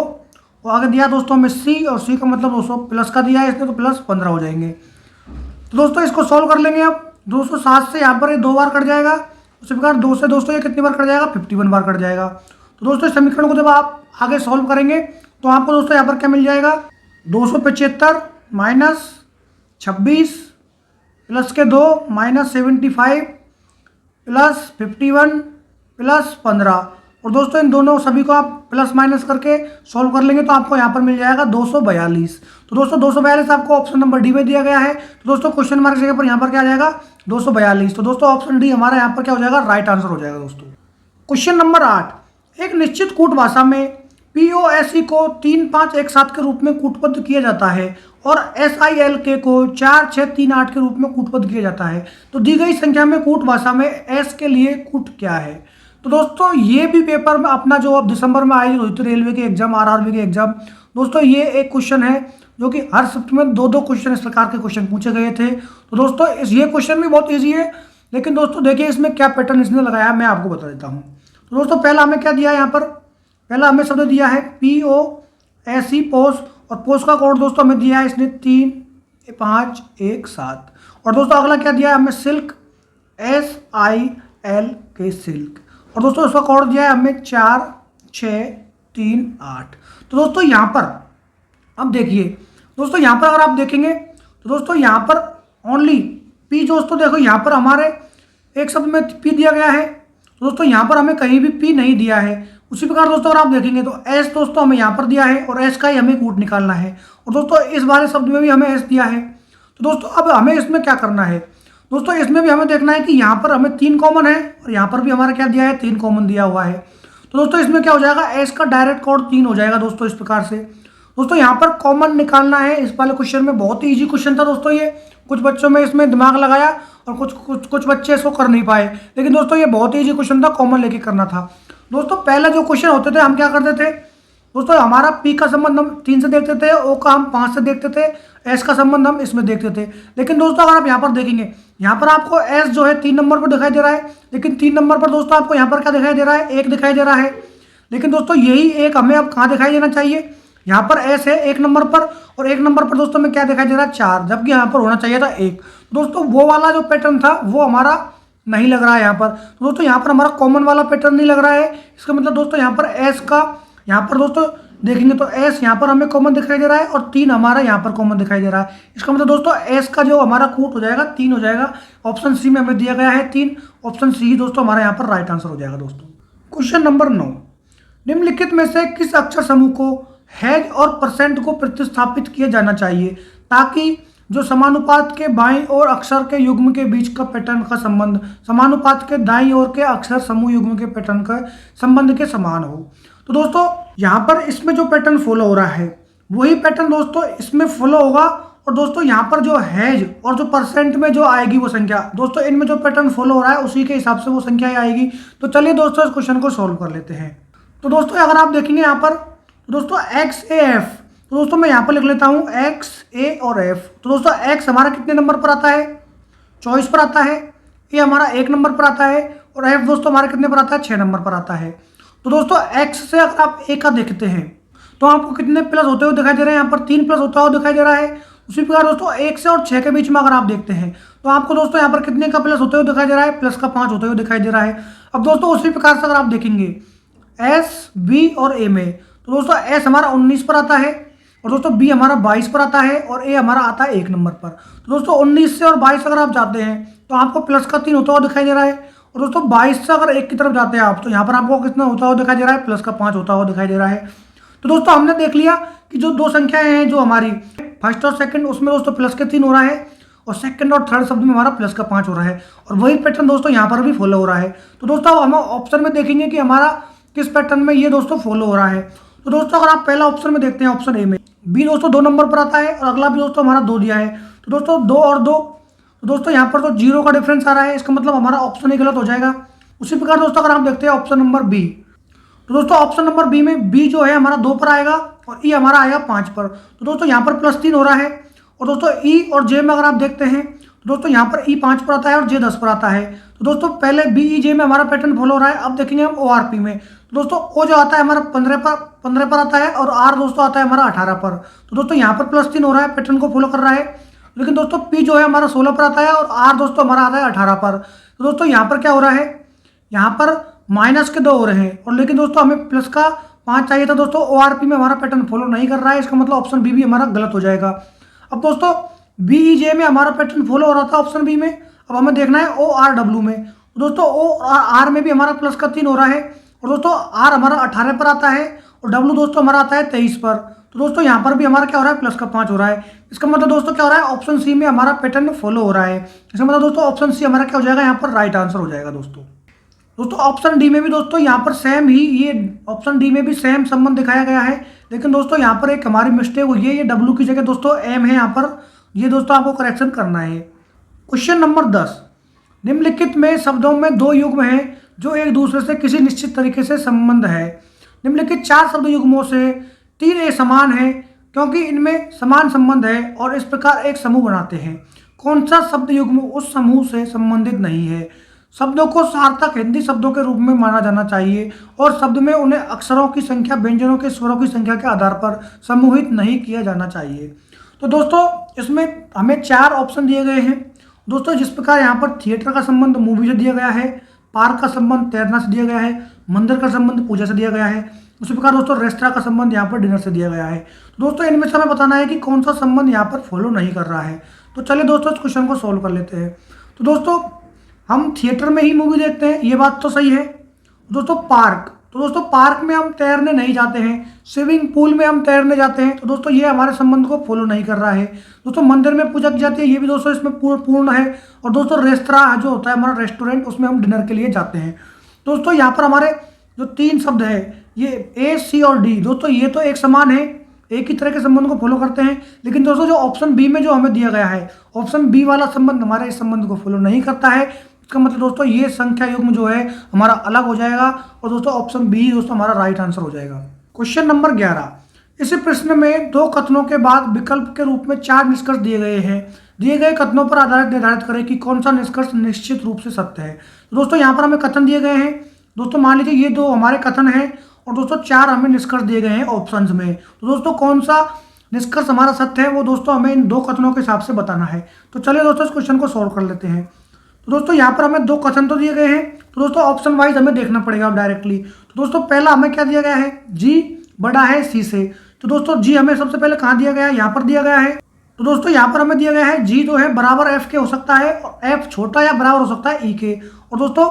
और आगे दिया दोस्तों हमें सी, और सी का मतलब दोस्तों प्लस का दिया है इसने, तो प्लस 15 हो जाएंगे। तो दोस्तों इसको सॉल्व कर लेंगे अब। दोस्तों 7 से यहाँ पर ये 2 बार कट जाएगा, उसी प्रकार 2 से दोस्तों ये कितनी बार कट जाएगा, 51 बार कट जाएगा। तो दोस्तों इस समीकरण को जब आप आगे सॉल्व करेंगे तो आपको दोस्तों यहाँ पर क्या मिल जाएगा, 275 माइनस 26 प्लस के 2 माइनस 75 प्लस 51 प्लस 15। और दोस्तों इन दोनों सभी को आप प्लस माइनस करके सॉल्व कर लेंगे तो आपको यहाँ पर मिल जाएगा 242। तो दोस्तों 242 आपको ऑप्शन नंबर डी में दिया गया है। तो दोस्तों क्वेश्चन मार्क जगह पर यहाँ पर क्या आ जाएगा, 242। तो दोस्तों ऑप्शन डी हमारा यहाँ पर क्या हो जाएगा, राइट आंसर हो जाएगा दोस्तों। क्वेश्चन नंबर 8, एक निश्चित कूट भाषा में POSE को 3, 5, 1, 7 के रूप में कूटबद्ध किया जाता है और SILK को 4, 6, 3, 8 के रूप में कूटबद्ध किया जाता है। तो दी गई संख्या में कूट भाषा में S के लिए कूट क्या है। तो दोस्तों ये भी पेपर में अपना जो अब दिसंबर में आई हुई थी रेलवे के एग्जाम, RRB के एग्जाम, दोस्तों ये एक क्वेश्चन है जो कि हर शिफ्ट में 2-2 क्वेश्चन इस प्रकार के क्वेश्चन पूछे गए थे। तो दोस्तों ये क्वेश्चन भी बहुत ईजी है, लेकिन दोस्तों देखिए इसमें क्या पैटर्न इसने लगाया मैं आपको बता देता हूँ। तो दोस्तों पहला हमें क्या दिया है, यहाँ पर पहला हमें शब्द दिया है POSE पोस, और पोस का कोड दोस्तों हमें दिया है इसने 3, 5, 1, 7। और दोस्तों अगला क्या दिया है हमें, सिल्क SILK सिल्क, और दोस्तों इसका कोड दिया है हमें 4, 6, 3, 8। तो दोस्तों यहाँ पर अब देखिए दोस्तों, यहाँ पर अगर आप देखेंगे तो दोस्तों यहाँ पर ओनली P, दोस्तों देखो यहाँ पर हमारे एक शब्द में P दिया गया है, तो दोस्तों यहाँ पर हमें कहीं भी P नहीं दिया है। उसी प्रकार दोस्तों अगर आप देखेंगे तो S दोस्तों हमें यहाँ पर दिया है, और S का ही हमें कूट निकालना है, और दोस्तों इस वाले शब्द में भी हमें S दिया है। तो दोस्तों अब हमें इसमें क्या करना है, दोस्तों इसमें भी हमें देखना है कि यहाँ पर हमें 3 कॉमन है, और यहाँ पर भी हमारा क्या दिया है, 3 कॉमन दिया हुआ है। तो दोस्तों इसमें क्या हो जाएगा, S का डायरेक्ट कोड 3 हो जाएगा दोस्तों इस प्रकार से। दोस्तों यहाँ पर कॉमन निकालना है, इस वाले क्वेश्चन में बहुत ही ईजी क्वेश्चन था दोस्तों ये, कुछ बच्चों में इसमें दिमाग लगाया और कुछ बच्चे इसको कर नहीं पाए, लेकिन दोस्तों ये बहुत ही ईजी क्वेश्चन था, कॉमन लेके करना था। दोस्तों पहले जो क्वेश्चन होते थे हम क्या करते थे दोस्तों, हमारा P का संबंध हम 3 से देखते थे, O का हम 5 से देखते थे, S का संबंध हम इसमें देखते थे। लेकिन दोस्तों अगर आप यहाँ पर देखेंगे, यहाँ पर आपको S जो है 3 नंबर पर दिखाई दे रहा है, लेकिन 3 नंबर पर दोस्तों आपको यहाँ पर क्या दिखाई दे रहा है, 1 दिखाई दे रहा है। लेकिन दोस्तों यही 1 हमें अब कहाँ दिखाई देना चाहिए, यहाँ पर S है 1 नंबर पर, और 1 नंबर पर दोस्तों में क्या दिखाई दे रहा है, 4, जबकि यहाँ पर होना चाहिए था 1। दोस्तों वो वाला जो पैटर्न था वो हमारा नहीं लग रहा है यहाँ पर। दोस्तों यहाँ पर हमारा कॉमन वाला पैटर्न नहीं लग रहा है, इसका मतलब दोस्तों यहाँ पर S का, यहाँ पर दोस्तों देखेंगे तो S यहाँ पर हमें कॉमन दिखाई दे रहा है, और 3 हमारा यहाँ पर कॉमन दिखाई दे रहा है। इसका मतलब दोस्तों S का जो हमारा कूट हो जाएगा 3 हो जाएगा। ऑप्शन सी में हमें दिया गया है 3, ऑप्शन सी दोस्तों हमारा यहाँ पर राइट आंसर हो जाएगा दोस्तों। क्वेश्चन नंबर 9, निम्नलिखित में से किस अक्षर समूह को हैज और परसेंट को प्रतिस्थापित किया जाना चाहिए ताकि जो समानुपात के बाईं ओर अक्षर के युग्म के बीच का पैटर्न का संबंध समानुपात के दाईं ओर के अक्षर समूह युग्म के पैटर्न का संबंध के समान हो। तो दोस्तों यहाँ पर इसमें जो पैटर्न फॉलो हो रहा है वही पैटर्न दोस्तों इसमें फॉलो होगा। और दोस्तों यहाँ पर जो हैज और जो परसेंट में जो आएगी वो संख्या, दोस्तों इनमें जो पैटर्न फॉलो हो रहा है उसी के हिसाब से वो संख्या आएगी। तो चलिए दोस्तों इस क्वेश्चन को सॉल्व कर लेते हैं। तो दोस्तों अगर आप देखेंगे यहाँ पर तो दोस्तों एक्स ए एफ, तो दोस्तों मैं यहाँ पर लिख लेता हूँ एक्स ए और एफ। तो दोस्तों एक्स हमारा कितने नंबर पर आता है, 24 पर आता है। ए हमारा 1 नंबर पर आता है और एफ दोस्तों हमारे कितने पर आता है, 6 नंबर पर आता है। तो दोस्तों एक्स से अगर आप ए का देखते हैं तो आपको कितने प्लस होते हुए दिखाई दे रहे हैं, यहाँ पर 3 प्लस होता हुआ दिखाई दे रहा है। उसी प्रकार दोस्तों 1 से और 6 के बीच में अगर आप देखते हैं तो आपको दोस्तों यहाँ पर कितने का प्लस होते हुए दिखाई दे रहा है, प्लस का 5 होते हुए दिखाई दे रहा है। अब दोस्तों उसी प्रकार से अगर आप देखेंगे एस बी और ए में, तो दोस्तों एस हमारा 19 पर आता है और दोस्तों बी हमारा 22 पर आता है और ए हमारा आता है 1 नंबर पर। तो दोस्तों 19 से और 22 अगर आप जाते हैं तो आपको प्लस का 3 होता हुआ दिखाई दे रहा है। और दोस्तों 22 से अगर 1 की तरफ जाते हैं आप तो यहाँ पर आपको कितना होता हुआ दिखाई दे रहा है, प्लस का 5 होता हुआ दिखाई दे रहा है। तो दोस्तों हमने देख लिया कि जो दो संख्याएं हैं जो हमारी फर्स्ट और सेकंड, उसमें दोस्तों प्लस के 3 हो रहा है और सेकंड और थर्ड शब्द में हमारा प्लस का 5 हो रहा है। और वही पैटर्न दोस्तों यहाँ पर भी फॉलो हो रहा है। तो दोस्तों हम ऑप्शन में देखेंगे कि हमारा किस पैटर्न में ये दोस्तों फॉलो हो रहा है। तो दोस्तों अगर आप पहला ऑप्शन में देखते हैं, ऑप्शन ए में बी दोस्तों 2 नंबर पर आता है और अगला भी दोस्तों हमारा 2 दिया है। तो दोस्तों 2 और 2, तो दोस्तों यहाँ पर तो 0 का डिफरेंस आ रहा है, इसका मतलब हमारा ऑप्शन ही गलत हो जाएगा। उसी प्रकार दोस्तों अगर आप देखते हैं ऑप्शन नंबर बी, तो दोस्तों ऑप्शन नंबर बी में बी जो है हमारा 2 पर आएगा और ई हमारा आएगा 5 पर। तो दोस्तों यहाँ पर प्लस 3 हो रहा है। और दोस्तों ई और जे में अगर आप देखते हैं तो दोस्तों यहाँ पर ई 5 पर आता है और जे 10 पर आता है। तो दोस्तों पहले बी ई जे में हमारा पैटर्न फॉलो हो रहा है। अब देखेंगे हम ओ आर पी में, तो दोस्तों ओ जो आता है हमारा 15 पर आता है और आर दोस्तों आता है हमारा 18 पर। तो दोस्तों यहाँ पर प्लस 3 हो रहा है, पैटर्न को फॉलो कर रहा है। लेकिन दोस्तों पी जो है हमारा 16 पर आता है और आर दोस्तों हमारा आता है 18 पर। तो दोस्तों यहाँ पर क्या हो रहा है, यहाँ पर माइनस के 2 हो रहे हैं और लेकिन दोस्तों हमें प्लस का 5 चाहिए था। दोस्तों ओ आर पी में हमारा पैटर्न फॉलो नहीं कर रहा है, इसका मतलब ऑप्शन बी भी हमारा गलत हो जाएगा। अब दोस्तों बी ई जे में हमारा पैटर्न फॉलो हो रहा था ऑप्शन बी में, अब हमें देखना है ओ आर डब्ल्यू में। तो दोस्तों ओ आर में भी हमारा प्लस का 3 हो रहा है और दोस्तों आर हमारा 18 पर आता है और डब्ल्यू दोस्तों हमारा आता है 23 पर। तो दोस्तों यहाँ पर भी हमारा क्या हो रहा है, प्लस का 5 हो रहा है। इसका मतलब दोस्तों क्या हो रहा है, ऑप्शन सी में हमारा पैटर्न फॉलो हो रहा है। इसका मतलब दोस्तों ऑप्शन सी हमारा क्या हो जाएगा, यहाँ पर राइट आंसर हो जाएगा। दोस्तों ऑप्शन डी में भी दोस्तों यहाँ पर सेम ही, ये ऑप्शन डी में भी सेम संबंध दिखाया गया है। लेकिन दोस्तों यहाँ पर एक हमारी मिस्टेक हुई है, ये डब्ल्यू की जगह दोस्तों एम है यहाँ पर, ये दोस्तों आपको करेक्शन करना है। क्वेश्चन नंबर 10, निम्नलिखित में शब्दों में 2 युग्म हैं जो एक दूसरे से किसी निश्चित तरीके से संबंध है। निम्नलिखित 4 शब्द युग्मों से 3 ए समान है क्योंकि इनमें समान संबंध है और इस प्रकार एक समूह बनाते हैं। कौन सा शब्द युग्म उस समूह से संबंधित नहीं है? शब्दों को सार्थक हिंदी शब्दों के रूप में माना जाना चाहिए और शब्द में उन्हें अक्षरों की संख्या, व्यंजनों के स्वरों की संख्या के आधार पर समूहित नहीं किया जाना चाहिए। तो दोस्तों इसमें हमें 4 ऑप्शन दिए गए हैं। दोस्तों जिस प्रकार यहाँ पर थिएटर का संबंध मूवी से दिया गया है, पार्क का संबंध तैरना से दिया गया है, मंदिर का संबंध पूजा से दिया गया है, उसी प्रकार दोस्तों रेस्टोरेंट का संबंध यहाँ पर डिनर से दिया गया है। तो दोस्तों इनमें से हमें बताना है कि कौन सा संबंध यहाँ पर फॉलो नहीं कर रहा है। तो चलिए दोस्तों इस क्वेश्चन को सॉल्व कर लेते हैं। तो दोस्तों हम थिएटर में ही मूवी देखते हैं, ये बात तो सही है। दोस्तों पार्क, तो दोस्तों पार्क में हम तैरने नहीं जाते हैं, स्विमिंग पूल में हम तैरने जाते हैं। तो दोस्तों ये हमारे संबंध को फॉलो नहीं कर रहा है। दोस्तों मंदिर में पूजा की जाती है, ये भी दोस्तों इसमें पूर्ण है। और दोस्तों रेस्तरां जो होता है हमारा रेस्टोरेंट, उसमें हम डिनर के लिए जाते हैं। दोस्तों यहाँ पर हमारे जो 3 शब्द है, ये ए सी और डी, दोस्तों ये तो एक समान है, एक ही तरह के संबंध को फॉलो करते हैं। लेकिन दोस्तों जो ऑप्शन बी में जो हमें दिया गया है, ऑप्शन बी वाला संबंध हमारे इस संबंध को फॉलो नहीं करता है। इसका मतलब दोस्तों ये संख्या युग्म जो है हमारा अलग हो जाएगा और दोस्तों ऑप्शन बी दोस्तों हमारा राइट आंसर हो जाएगा। क्वेश्चन नंबर 11, इस प्रश्न में 2 कथनों के बाद विकल्प के रूप में 4 निष्कर्ष दिए गए हैं। दिए गए कथनों पर आधारित निर्धारित करें कि कौन सा निष्कर्ष निश्चित रूप से सत्य है। तो दोस्तों यहाँ पर हमें कथन दिए गए हैं। दोस्तों मान लीजिए ये 2 हमारे कथन हैं और दोस्तों 4 हमें निष्कर्ष दिए गए हैं ऑप्शंस में। तो दोस्तों कौन सा निष्कर्ष हमारा सत्य है वो दोस्तों हमें इन 2 कथनों के हिसाब से बताना है। तो चलिए दोस्तों इस क्वेश्चन को सॉल्व कर लेते हैं। तो दोस्तों यहाँ पर हमें 2 कथन तो दिए गए हैं, तो दोस्तों ऑप्शन वाइज हमें देखना पड़ेगा अब डायरेक्टली। तो दोस्तों पहला हमें क्या दिया गया है, जी बड़ा है सी से। तो दोस्तों जी हमें सबसे पहले कहाँ दिया गया है, यहाँ पर दिया गया है। तो दोस्तों यहाँ पर हमें दिया गया है जी जो है बराबर एफ के हो सकता है और एफ छोटा या बराबर हो सकता है ई के। और दोस्तों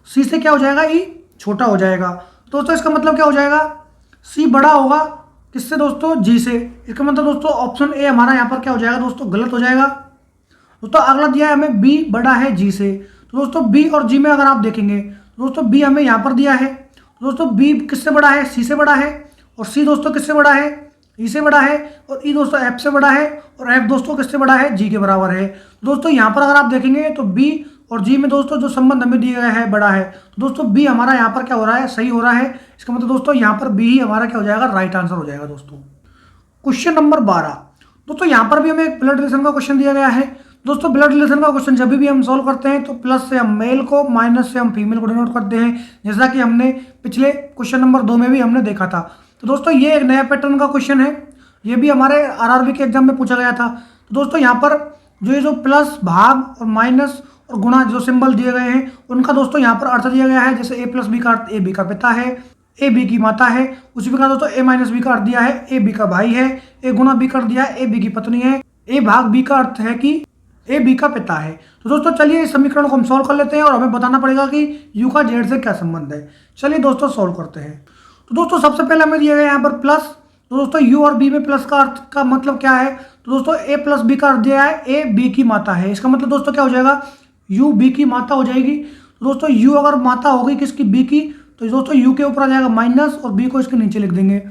सी से क्या हो जाएगा, ई छोटा हो जाएगा। दोस्तों इसका मतलब क्या हो जाएगा, सी बड़ा होगा किससे दोस्तों, जी से। इसका मतलब दोस्तों ऑप्शन ए हमारा यहाँ पर क्या हो जाएगा दोस्तों, गलत हो जाएगा। दोस्तों अगला दिया है हमें बी बड़ा है जी से। तो दोस्तों बी और जी में अगर आप देखेंगे तो दोस्तों बी हमें यहाँ पर दिया है, तो दोस्तों बी किससे बड़ा है, सी से बड़ा है। और सी दोस्तों किससे बड़ा है, ई से बड़ा है। और ई दोस्तों एफ से बड़ा है। और एफ दोस्तों किससे बड़ा है, जी के बराबर है। तो दोस्तों यहाँ पर अगर आप देखेंगे तो बी और जी में दोस्तों जो संबंध हमें दिया गया है बड़ा है, तो दोस्तों बी हमारा यहाँ पर क्या हो रहा है, सही हो रहा है। इसका मतलब दोस्तों यहाँ पर बी ही हमारा क्या हो जाएगा, राइट आंसर हो जाएगा दोस्तों। Question number 12। दोस्तों यहाँ पर भी हमें एक ब्लड रिलेशन का क्वेश्चन दिया गया है। दोस्तों ब्लड रिलेशन का क्वेश्चन जब भी हम सॉल्व करते हैं तो प्लस से हम मेल को, माइनस से हम फीमेल को डिनोट करते हैं, जैसा कि हमने पिछले क्वेश्चन नंबर 2 में भी हमने देखा था। तो दोस्तों ये एक नया पैटर्न का क्वेश्चन है, ये भी हमारे आरआरबी के एग्जाम में पूछा गया था। तो दोस्तों यहाँ पर जो प्लस भाग और माइनस और गुणा जो सिंबल दिए गए हैं उनका दोस्तों यहाँ पर अर्थ दिया गया है। जैसे ए प्लस बी का अर्थ ए बी का पिता है, ए बी की माता है। उसी प्रकार दोस्तों ए माइनस बी का अर्थ दिया है ए बी का भाई है, ए गुना बी का अर्थ दिया है ए बी की पत्नी है, ए भाग बी का अर्थ है कि ए बी का पिता है। तो दोस्तों चलिए इस समीकरण को हम सॉल्व कर लेते हैं और हमें बताना पड़ेगा कि यू का जेड से क्या संबंध है। चलिए दोस्तों सॉल्व करते हैं। तो दोस्तों सबसे पहले हमें दिया गया यहाँ पर प्लस। तो दोस्तों यू और बी में प्लस का अर्थ का मतलब क्या है, तो दोस्तों ए प्लस बी का अर्थ दिया है ए बी की माता है। इसका मतलब दोस्तों क्या हो जाएगा, यू बी की माता हो जाएगी। तो दोस्तों यू अगर माता होगी किसकी, बी की, तो दोस्तों यू के ऊपर आ जाएगा माइनस और बी को इसके नीचे लिख देंगे।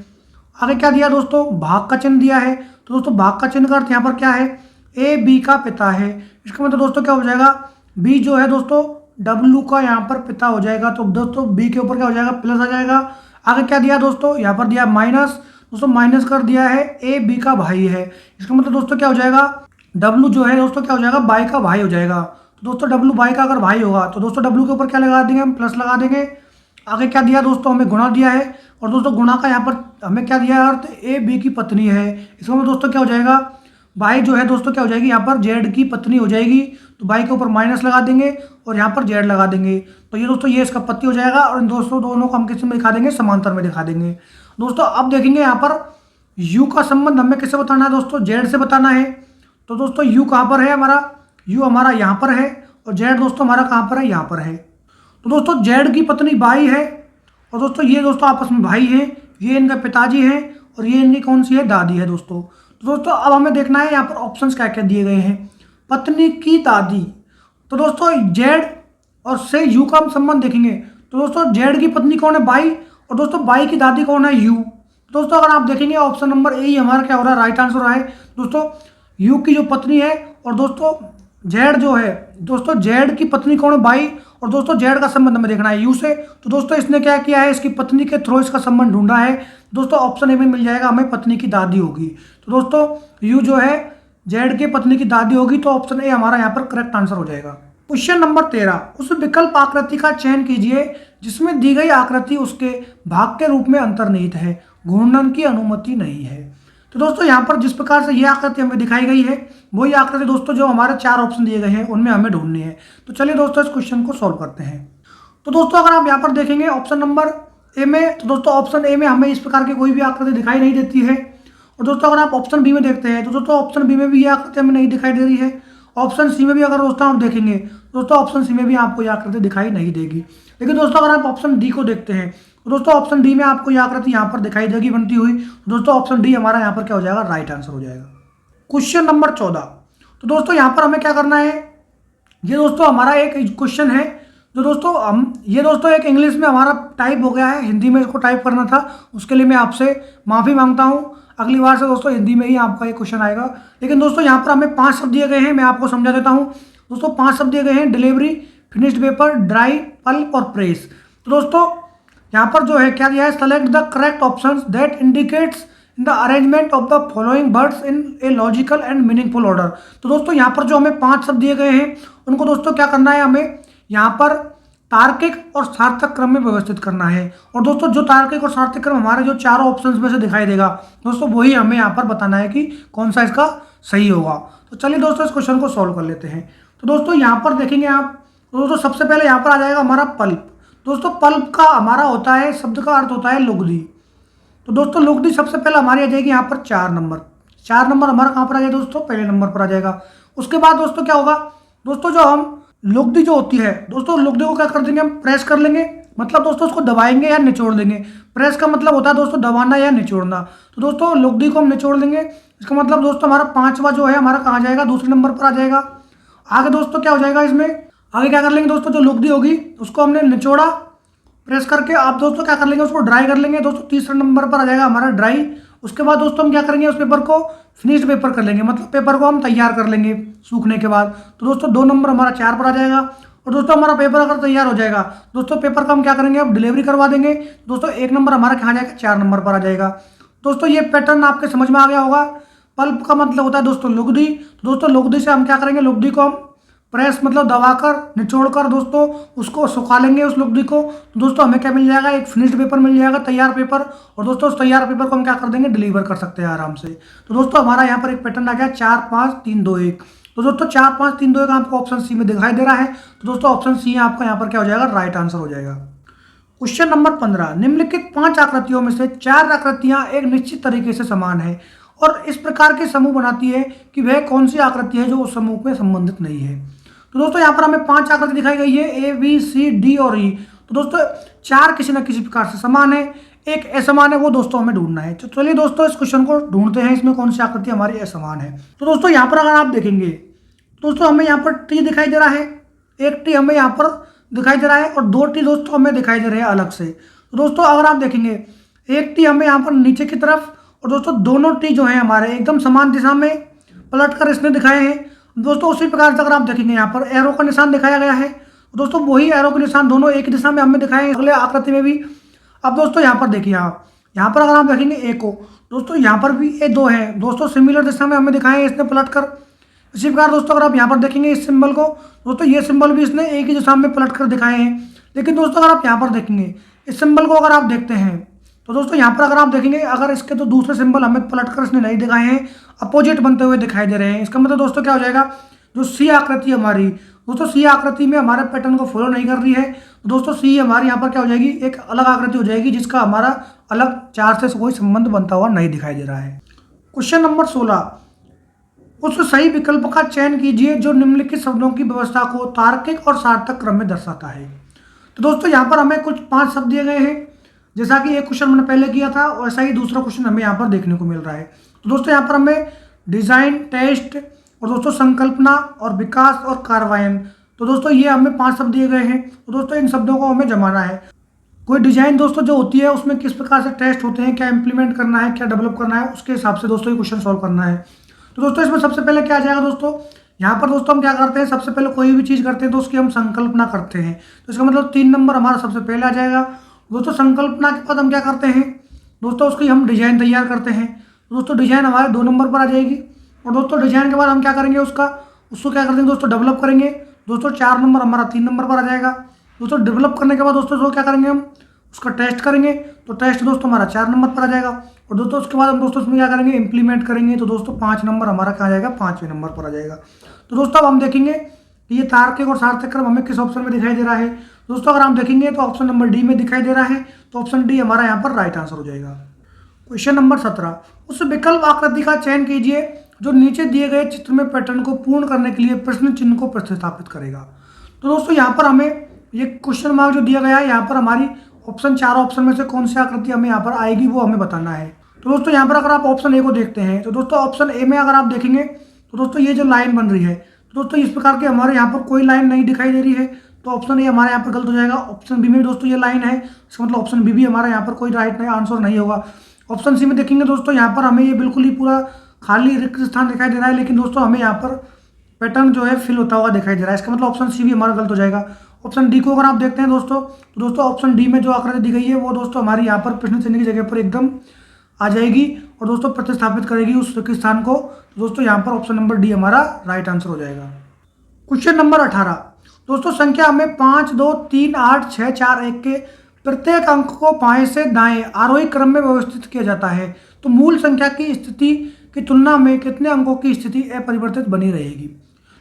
आगे क्या दिया दोस्तों, भाग का चिन्ह दिया है। तो दोस्तों भाग का चिन्ह का अर्थ यहाँ पर क्या है, ए बी का पिता है। इसका मतलब दोस्तों क्या हो जाएगा, बी जो है दोस्तों डब्लू का यहाँ पर पिता हो जाएगा। तो दोस्तों बी के ऊपर क्या हो जाएगा, प्लस आ जाएगा। आगे क्या दिया दोस्तों, यहाँ पर दिया माइनस। दोस्तों माइनस कर दिया है ए बी का भाई है। इसका मतलब दोस्तों क्या हो जाएगा, डब्लू जो है दोस्तों क्या हो जाएगा, बाई का भाई हो जाएगा। तो दोस्तों डब्लू बाई का अगर भाई होगा तो दोस्तों डब्लू के ऊपर क्या लगा देंगे, हम प्लस लगा देंगे। आगे क्या दिया दोस्तों, हमें गुणा दिया है। और दोस्तों गुणा का यहाँ पर हमें क्या दिया है अर्थ, ए बी की पत्नी है। इसका मतलब दोस्तों क्या हो जाएगा, बाई जो है दोस्तों क्या हो जाएगी, यहाँ पर जेड की पत्नी हो जाएगी। तो बाई के ऊपर माइनस लगा देंगे और यहाँ पर जेड लगा देंगे। तो ये दोस्तों ये इसका पति हो जाएगा। और इन दोस्तों दोनों को हम किस में दिखा देंगे, समांतर में दिखा देंगे। दोस्तों अब देखेंगे यहाँ पर यू का संबंध हमें किससे बताना है दोस्तों, जेड से बताना है। तो दोस्तों यू कहाँ पर है हमारा, यू हमारा यहाँ पर है और जेड दोस्तों हमारा कहाँ पर है, यहाँ पर है। तो दोस्तों जेड की पत्नी बाई है और दोस्तों ये दोस्तों आपस में भाई हैं, ये इनका पिताजी हैं और ये इनकी कौन सी है, दादी है दोस्तों। तो दोस्तों अब हमें देखना है यहाँ पर ऑप्शंस क्या क्या दिए गए हैं। पत्नी की दादी, तो दोस्तों जेड और से यू का हम संबंध देखेंगे। तो दोस्तों जेड की पत्नी कौन है, बाई, और दोस्तों बाई की दादी कौन है, यू। दोस्तों अगर आप देखेंगे ऑप्शन नंबर ए ही हमारा क्या हो रहा है, राइट आंसर हो रहा है। दोस्तों यू की जो पत्नी है और दोस्तों जेड जो है, दोस्तों जेड की पत्नी कौन है, बाई, और दोस्तों जेड का संबंध हमें देखना है यू से। तो दोस्तों इसने क्या किया है, इसकी पत्नी के थ्रू इसका संबंध ढूंढा है। दोस्तों ऑप्शन ए में मिल जाएगा हमें, पत्नी की दादी होगी। तो दोस्तों यू जो है जेड के पत्नी की दादी होगी, तो ऑप्शन ए हमारा यहाँ पर करेक्ट आंसर हो जाएगा। क्वेश्चन नंबर 13, उस विकल्प आकृति का चयन कीजिए जिसमें दी गई आकृति उसके भाग के रूप में अंतर्निहित है, घूर्णन की अनुमति नहीं है। तो दोस्तों यहाँ पर जिस प्रकार से ये आकृति हमें दिखाई गई है वही आकृति दोस्तों जो हमारे 4 ऑप्शन दिए गए हैं उनमें हमें ढूंढनी है। तो चलिए दोस्तों इस क्वेश्चन को सॉल्व करते हैं। तो दोस्तों अगर आप यहाँ पर देखेंगे ऑप्शन नंबर ए में, तो दोस्तों ऑप्शन ए में हमें इस प्रकार की कोई भी आकृति दिखाई नहीं देती है। और दोस्तों अगर आप ऑप्शन बी में देखते हैं तो दोस्तों ऑप्शन बी में भी ये आकृति हमें नहीं दिखाई दे रही है। ऑप्शन सी में भी अगर दोस्तों आप देखेंगे दोस्तों ऑप्शन सी में भी आपको ये आकृति दिखाई नहीं देगी। लेकिन दोस्तों अगर आप ऑप्शन डी को देखते हैं तो दोस्तों ऑप्शन डी में आपको ये आकृति यहाँ पर दिखाई देगी बनती हुई। तो दोस्तों ऑप्शन डी हमारा यहाँ पर क्या हो जाएगा, राइट आंसर हो जाएगा। क्वेश्चन नंबर 14, तो दोस्तों यहाँ पर हमें क्या करना है, ये दोस्तों हमारा एक क्वेश्चन है जो दोस्तों हम ये दोस्तों एक इंग्लिश में हमारा टाइप हो गया है, हिंदी में इसको टाइप करना था, उसके लिए मैं आपसे माफ़ी मांगता हूँ। अगली बार से दोस्तों हिंदी में ही आपका ये क्वेश्चन आएगा। लेकिन दोस्तों यहाँ पर हमें 5 शब्द दिए गए हैं, मैं आपको समझा देता हूँ। दोस्तों 5 शब्द दिए गए हैं, delivery, finished paper, dry, pulp और प्रेस। तो दोस्तों यहाँ पर जो है क्या दिया है, select the correct options that indicates in the arrangement of the following words in a logical and meaningful order. तो दोस्तों यहाँ पर जो हमें 5 शब्द दिए गए हैं उनको दोस्तों क्या करना है, हमें यहाँ पर तार्किक और सार्थक क्रम में व्यवस्थित करना है। और दोस्तों जो तार्किक और सार्थक क्रम हमारे जो चारों ऑप्शंस में से दिखाई देगा दोस्तों वही हमें यहाँ पर बताना है कि कौन सा इसका सही होगा। तो चलिए दोस्तों इस क्वेश्चन को सॉल्व कर लेते हैं। तो दोस्तों यहाँ पर देखेंगे आप, तो दोस्तों सबसे पहले यहाँ पर आ जाएगा हमारा पल्प। दोस्तों पल्प का हमारा होता है, शब्द का अर्थ होता है लुगदी। तो दोस्तों लुगदी सबसे पहले हमारी आ जाएगी यहाँ पर 4 नंबर। 4 नंबर हमारा कहाँ पर आ जाएगा दोस्तों, पहले नंबर पर आ जाएगा। उसके बाद दोस्तों क्या होगा, दोस्तों जो हम लुगदी जो होती है दोस्तों लुगदी को क्या कर देंगे, हम प्रेस कर लेंगे। मतलब दोस्तों उसको दबाएंगे या निचोड़ देंगे। प्रेस का मतलब होता है दोस्तों दबाना या निचोड़ना। तो दोस्तों लुगदी को हम निचोड़ देंगे। इसका मतलब दोस्तों हमारा पांचवा जो है हमारा कहाँ जाएगा, दूसरे नंबर पर आ जाएगा। आगे दोस्तों क्या हो जाएगा इसमें, आगे क्या कर लेंगे दोस्तों, जो लुगदी होगी उसको हमने निचोड़ा प्रेस करके, आप दोस्तों क्या कर लेंगे, उसको ड्राई कर लेंगे। दोस्तों तीसरे नंबर पर आ जाएगा हमारा ड्राई। उसके बाद दोस्तों हम क्या करेंगे, उस पेपर को फिनिश्ड पेपर कर लेंगे, मतलब पेपर को हम तैयार कर लेंगे सूखने के बाद। तो दोस्तों 2 नंबर हमारा 4 पर आ जाएगा। और दोस्तों हमारा पेपर अगर तैयार हो जाएगा, दोस्तों पेपर का हम क्या करेंगे, अब डिलीवरी करवा देंगे। दोस्तों 1 नंबर हमारा कहाँ जाएगा, 4 नंबर पर आ जाएगा। दोस्तों ये पैटर्न आपके समझ में आ गया होगा। पल्प का मतलब होता है दोस्तों लुगदी। तो दोस्तों लुगदी से हम क्या करेंगे, लुगदी को हम प्रेस मतलब दबाकर निचोड़कर दोस्तों उसको सुखा लेंगे उस लुगदी को। तो दोस्तों हमें क्या मिल जाएगा, एक फिनिश्ड पेपर मिल जाएगा, तैयार पेपर। और दोस्तों उस तैयार पेपर को हम क्या कर देंगे, डिलीवर कर सकते हैं आराम से। तो दोस्तों हमारा यहाँ पर एक पैटर्न आ गया 4 5 3 2 1। तो दोस्तों 4 5 3 2 1 आपको ऑप्शन सी में दिखाई दे रहा है। तो दोस्तों ऑप्शन सी आपका यहाँ पर क्या हो जाएगा, राइट आंसर हो जाएगा। क्वेश्चन नंबर 15, निम्नलिखित 5 आकृतियों में से 4 आकृतियां एक निश्चित तरीके से समान है और इस प्रकार के समूह बनाती है कि वह कौन सी आकृति है जो उस समूह में संबंधित नहीं है। तो दोस्तों यहाँ पर हमें 5 आकृति दिखाई गई है, ए बी सी डी और ई। तो दोस्तों 4 किसी न किसी प्रकार से समान है, एक असमान है, वो दोस्तों हमें ढूंढना है। तो चलिए दोस्तों इस क्वेश्चन को ढूंढते हैं, इसमें कौन सी आकृति हमारी असमान है। तो दोस्तों यहाँ पर अगर आप देखेंगे, दोस्तों हमें यहाँ पर टी दिखाई दे रहा है, एक टी हमें यहाँ पर दिखाई दे रहा है और 2 टी दोस्तों हमें दिखाई दे रहे हैं अलग से। तो दोस्तों अगर आप देखेंगे, एक टी हमें यहाँ पर नीचे की तरफ और दोस्तों दोनों टी जो है हमारे एकदम समान दिशा में पलट कर इसने दिखाए हैं। दोस्तों उसी प्रकार से अगर आप देखेंगे, यहाँ पर एरो का निशान दिखाया गया है। दोस्तों वही एरो के निशान दोनों एक दिशा में हमें दिखाए हैं अगले आकृति में भी। अब दोस्तों यहाँ पर देखिए, आप यहाँ पर अगर आप देखेंगे ए को, दोस्तों यहाँ पर भी ए 2 है, दोस्तों सिमिलर दिशा में हमें दिखाए हैं इसने पलट कर। इसी प्रकार दोस्तों अगर आप यहाँ पर देखेंगे इस सिंबल को, दोस्तों ये सिंबल भी इसने एक ही दिशा में पलट कर दिखाए हैं। लेकिन दोस्तों अगर आप यहाँ पर देखेंगे इस सिंबल को अगर आप देखते हैं, तो दोस्तों यहाँ पर अगर आप देखेंगे, अगर इसके तो दूसरे सिंबल हमें पलटकर इसने नहीं दिखाए हैं, अपोजिट बनते हुए दिखाई दे रहे हैं। इसका मतलब दोस्तों क्या हो जाएगा, जो सी आकृति हमारी, दोस्तों सी आकृति में हमारे पैटर्न को फॉलो नहीं कर रही है। तो दोस्तों सी हमारी यहाँ पर क्या हो जाएगी, एक अलग आकृति हो जाएगी जिसका हमारा अलग 4 से कोई संबंध बनता हुआ नहीं दिखाई दे रहा है। क्वेश्चन नंबर 16, उस सही विकल्प का चयन कीजिए जो निम्नलिखित शब्दों की व्यवस्था को तार्किक और सार्थक क्रम में दर्शाता है। तो दोस्तों यहाँ पर हमें कुछ 5 शब्द दिए गए हैं, जैसा कि एक क्वेश्चन मैंने पहले किया था वैसा ही दूसरा क्वेश्चन हमें यहाँ पर देखने को मिल रहा है। तो दोस्तों यहाँ पर हमें डिजाइन, टेस्ट और दोस्तों संकल्पना और विकास और कार्यान्वयन, तो दोस्तों ये हमें 5 शब्द दिए गए हैं। तो दोस्तों इन शब्दों को हमें जमाना है। कोई डिजाइन दोस्तों जो होती है उसमें किस प्रकार से टेस्ट होते हैं, क्या इंप्लीमेंट करना है, क्या डेवलप करना है, उसके हिसाब से दोस्तों ये क्वेश्चन सॉल्व करना है। तो दोस्तों इसमें सबसे पहले क्या आ जाएगा, दोस्तों यहाँ पर दोस्तों हम क्या करते हैं, सबसे पहले कोई भी चीज़ करते हैं तो उसकी हम संकल्पना करते हैं। तो इसका मतलब 3 नंबर हमारा सबसे पहले आ जाएगा। दोस्तों संकल्पना के बाद हम क्या करते हैं, दोस्तों उसकी हम डिजाइन तैयार करते हैं। दोस्तों डिजाइन हमारे 2 नंबर पर आ जाएगी। और दोस्तों डिजाइन के बाद हम क्या करेंगे, उसको क्या करते हैं दोस्तों, डेवलप करेंगे। दोस्तों 4 नंबर हमारा 3 नंबर पर आ जाएगा। दोस्तों डेवलप करने के बाद दोस्तों उसको क्या करेंगे, हम उसका टेस्ट करेंगे। तो टेस्ट दोस्तों हमारा 4 नंबर पर आ जाएगा। और दोस्तों उसके बाद हम दोस्तों उसमें क्या करेंगे, इंप्लीमेंट करेंगे। तो दोस्तों 5 नंबर हमारा कहाँ जाएगा, 5वें नंबर पर आ जाएगा। तो दोस्तों अब हम देखेंगे कि ये तार्किक और सार्थक क्रम हमें किस ऑप्शन में दिखाई दे रहा है। दोस्तों अगर हम देखेंगे तो ऑप्शन नंबर डी में दिखाई दे रहा है। तो ऑप्शन डी हमारा यहाँ पर राइट आंसर हो जाएगा। क्वेश्चन नंबर 17, उस विकल्प आकृति का चयन कीजिए जो नीचे दिए गए चित्र में पैटर्न को पूर्ण करने के लिए प्रश्न चिन्ह को प्रतिस्थापित करेगा। तो दोस्तों यहाँ पर हमें ये क्वेश्चन मार्क जो दिया गया है, यहाँ पर हमारी ऑप्शन 4 ऑप्शन में से कौन सी आकृति हमें यहाँ पर आएगी वो हमें बताना है। तो दोस्तों यहाँ पर अगर आप ऑप्शन ए को देखते हैं, तो दोस्तों ऑप्शन ए में अगर आप देखेंगे तो दोस्तों ये जो लाइन बन रही है, तो दोस्तों इस प्रकार के हमारे यहाँ पर कोई लाइन नहीं दिखाई दे रही है। तो ऑप्शन ए हमारे यहाँ पर गलत हो जाएगा। ऑप्शन बी में दोस्तों ये लाइन है, इसका मतलब ऑप्शन बी भी हमारा यहाँ पर कोई राइट आंसर नहीं होगा। ऑप्शन सी में देखेंगे दोस्तों, यहाँ पर हमें ये बिल्कुल ही पूरा खाली रिक्त स्थान दिखाई दे रहा है, लेकिन दोस्तों हमें यहाँ पर पैटर्न जो है फिल होता हुआ दिखाई दे रहा है। इसका मतलब ऑप्शन सी भी हमारा गलत हो जाएगा। ऑप्शन डी को अगर आप देखते हैं दोस्तों, तो दोस्तों ऑप्शन डी में जो आकृति दी गई है वो दोस्तों हमारी यहाँ पर प्रश्न चिन्ह की जगह पर एकदम आ जाएगी और दोस्तों प्रतिस्थापित करेगी उस स्थान को। तो दोस्तों यहाँ पर ऑप्शन नंबर डी हमारा राइट आंसर हो जाएगा। क्वेश्चन नंबर 18, दोस्तों संख्या हमें 5 2 3 8 6 4 1 के प्रत्येक अंक को बाएं से दाएं आरोही क्रम में व्यवस्थित किया जाता है। तो मूल संख्या की स्थिति की तुलना में कितने अंकों की स्थिति अपरिवर्तित बनी रहेगी।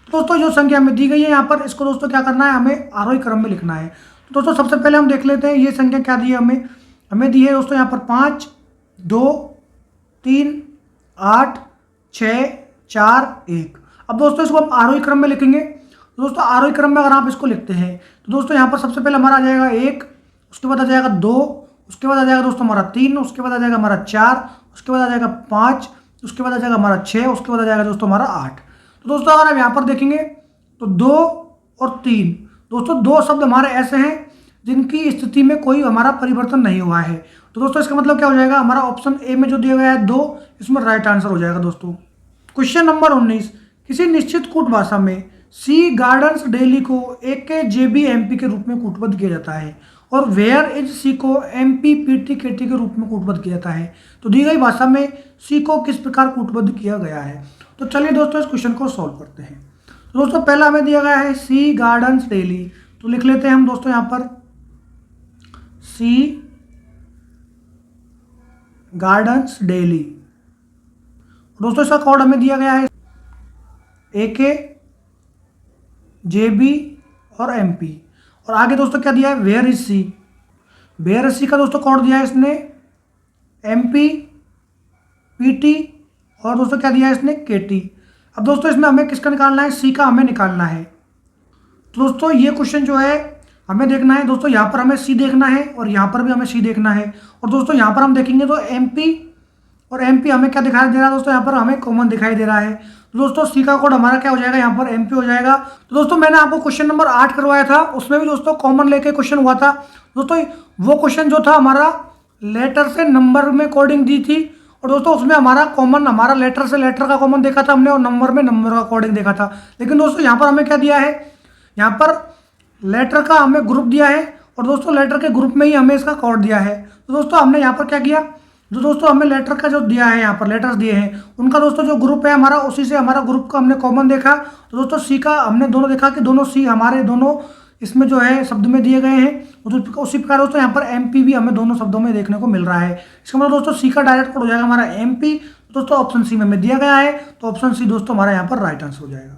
तो दोस्तों जो संख्या हमें दी गई है यहाँ पर, इसको दोस्तों क्या करना है, हमें आरोही क्रम में लिखना है। तो दोस्तों सबसे पहले हम देख लेते हैं ये संख्या क्या दी है हमें दी है दोस्तों यहाँ पर 5 2 3 8 6 4 1। अब दोस्तों इसको हम आरोही क्रम में लिखेंगे। तो दोस्तों आरोही क्रम में अगर आप इसको लिखते हैं तो दोस्तों यहाँ पर सबसे पहले हमारा आ जाएगा 1, उसके बाद आ जाएगा 2, उसके बाद आ जाएगा दोस्तों हमारा 3, उसके बाद आ जाएगा हमारा 4, उसके बाद आ जाएगा 5, उसके बाद आ जाएगा हमारा 6, उसके बाद आ जाएगा दोस्तों हमारा 8। तो दोस्तों अगर हम यहाँ पर देखेंगे तो 2 और 3, दोस्तों 2 शब्द हमारे ऐसे हैं जिनकी स्थिति में कोई हमारा परिवर्तन नहीं हुआ है। तो दोस्तों इसका मतलब क्या हो जाएगा, हमारा ऑप्शन ए में जो दिया गया है 2, इसमें राइट आंसर हो जाएगा दोस्तों। क्वेश्चन नंबर 19, किसी निश्चित कूट भाषा में सी गार्डन्स डेली को AKJB-MP के रूप में कूटबद्ध किया जाता है और वेयर इज सी को MP-PT-KT के रूप में कूटबद्ध किया जाता है। तो दी गई भाषा में सी को किस प्रकार कूटबद्ध किया गया है। तो चलिए दोस्तों इस क्वेश्चन को सॉल्व करते हैं। तो दोस्तों पहला हमें दिया गया है सी गार्डन्स डेली, तो लिख लेते हैं हम दोस्तों यहाँ पर सी गार्डन्स डेली। दोस्तों इसका कोड हमें दिया गया है AKJB और MP। और आगे दोस्तों क्या दिया है, where is C. Where is C का दोस्तों कोड दिया है इसने MP-PT और दोस्तों क्या दिया है इसने KT। अब दोस्तों इसमें हमें किसका निकालना है, सी का हमें निकालना है। तो दोस्तों ये क्वेश्चन जो है हमें देखना है दोस्तों, यहाँ पर हमें सी देखना है और यहाँ पर भी हमें सी देखना है। और दोस्तों यहाँ पर हम देखेंगे तो MP और MP हमें क्या दिखाई दे रहा है दोस्तों, यहाँ पर हमें कॉमन दिखाई दे रहा है। तो दोस्तों सी का कोड हमारा क्या हो जाएगा, यहाँ पर MP हो जाएगा। तो दोस्तों मैंने आपको क्वेश्चन नंबर 8 करवाया था, उसमें भी दोस्तों कॉमन लेके क्वेश्चन हुआ था। दोस्तों वो क्वेश्चन जो था हमारा लेटर से नंबर में कोडिंग दी थी और दोस्तों उसमें हमारा कॉमन, हमारा लेटर से लेटर का कॉमन देखा था हमने और नंबर में नंबर का कोडिंग देखा था। लेकिन दोस्तों यहाँ पर हमें क्या दिया है, यहाँ पर लेटर का हमें ग्रुप दिया है और दोस्तों लेटर के ग्रुप में ही हमें इसका कोड दिया है। तो दोस्तों हमने यहाँ पर क्या किया, जो दोस्तों हमें लेटर का जो दिया है, यहाँ पर लेटर्स दिए हैं उनका दोस्तों जो ग्रुप है हमारा, उसी से हमारा ग्रुप का हमने कॉमन देखा। तो दोस्तों सी का हमने दोनों देखा कि दोनों सी हमारे दोनों इसमें जो है शब्द में दिए गए हैं। उसी प्रकार दोस्तों यहाँ पर MP भी हमें दोनों शब्दों में देखने को मिल रहा है। इसका मतलब दोस्तों सी का डायरेक्ट कोड हो जाएगा हमारा MP। दोस्तों ऑप्शन सी में हमें दिया गया है, तो ऑप्शन सी दोस्तों हमारा यहाँ पर राइट आंसर हो जाएगा।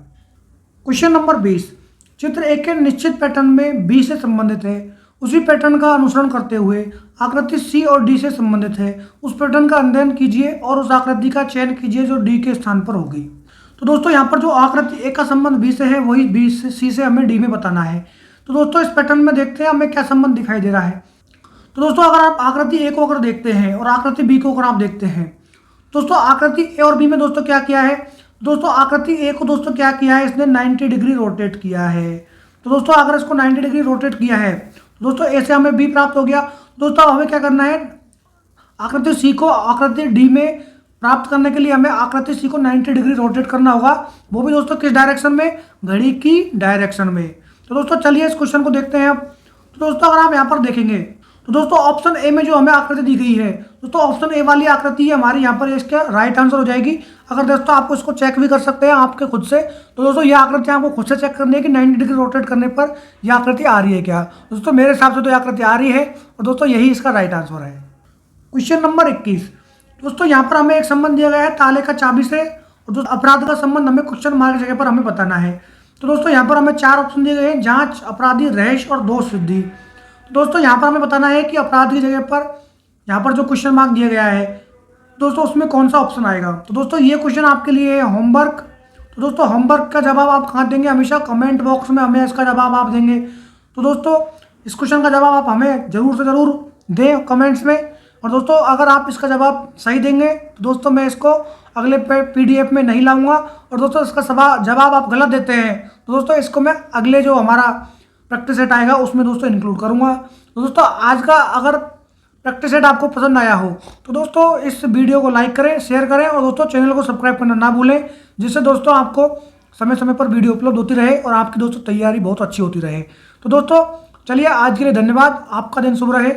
क्वेश्चन नंबर 20, चित्र एक के निश्चित पैटर्न में B से संबंधित है, उसी पैटर्न का अनुसरण करते हुए आकृति C और D से संबंधित है, उस पैटर्न का अध्ययन कीजिए और उस आकृति का चयन कीजिए जो D के स्थान पर होगी। तो दोस्तों यहाँ पर जो आकृति A का संबंध B से है वही B से C से हमें D में बताना है। तो दोस्तों इस पैटर्न में देखते हैं हमें क्या संबंध दिखाई दे रहा है। तो दोस्तों अगर आप आकृति A को अगर देखते हैं और आकृति B को अगर आप देखते हैं, दोस्तों आकृति A और B में दोस्तों क्या किया है, दोस्तों आकृति A को दोस्तों क्या किया है, इसने 90 डिग्री रोटेट किया है। तो दोस्तों अगर इसको 90 डिग्री रोटेट किया है तो दोस्तों A से हमें B प्राप्त हो गया। दोस्तों हमें क्या करना है, आकृति C को आकृति D में प्राप्त करने के लिए हमें आकृति C को 90 डिग्री रोटेट करना होगा, वो भी दोस्तों किस डायरेक्शन में, घड़ी की डायरेक्शन में। तो दोस्तों चलिए इस क्वेश्चन को देखते हैं अब। तो दोस्तों अगर आप यहाँ पर देखेंगे तो दोस्तों ऑप्शन ए में जो हमें आकृति दी गई है, दोस्तों ऑप्शन ए वाली आकृति हमारी यहाँ पर इसका राइट आंसर हो जाएगी। अगर दोस्तों आपको इसको चेक भी कर सकते हैं आपके खुद से, तो दोस्तों ये आकृति आपको खुद से चेक करनी है कि 90 डिग्री रोटेट करने पर यह आकृति आ रही है क्या। दोस्तों मेरे हिसाब से तो यह आकृति आ रही है और दोस्तों यही इसका राइट आंसर है। क्वेश्चन नंबर 21, दोस्तों यहाँ पर हमें एक संबंध दिया गया है ताले का चाबी से और दोस्तों अपराध का संबंध हमें क्वेश्चन मार्क की जगह पर हमें बताना है। तो दोस्तों यहाँ पर हमें 4 ऑप्शन दिए गए हैं, जांच, अपराधी, रहस्य और दोष सिद्धि। तो दोस्तों यहाँ पर हमें बताना है कि अपराध की जगह पर यहाँ पर जो क्वेश्चन मार्क दिया गया है दोस्तों उसमें कौन सा ऑप्शन आएगा। तो दोस्तों ये क्वेश्चन आपके लिए है होमवर्क। तो दोस्तों होमवर्क का जवाब आप कहाँ देंगे, हमेशा कमेंट बॉक्स में हमें इसका जवाब आप देंगे। तो दोस्तों इस क्वेश्चन का जवाब आप हमें ज़रूर से ज़रूर दें कमेंट्स में। और दोस्तों अगर आप इसका जवाब सही देंगे तो दोस्तों मैं इसको अगले PDF में नहीं लाऊंगा। और दोस्तों इसका जवाब आप गलत देते हैं तो दोस्तों इसको मैं अगले जो हमारा प्रैक्टिस सेट आएगा उसमें दोस्तों इंक्लूड करूंगा। तो दोस्तों आज का अगर प्रैक्टिस सेट आपको पसंद आया हो तो दोस्तों इस वीडियो को लाइक करें, शेयर करें और दोस्तों चैनल को सब्सक्राइब करना ना भूलें, जिससे दोस्तों आपको समय समय पर वीडियो उपलब्ध होती रहे और आपकी दोस्तों तैयारी बहुत अच्छी होती रहे। तो दोस्तों चलिए आज के लिए धन्यवाद, आपका दिन शुभ रहे।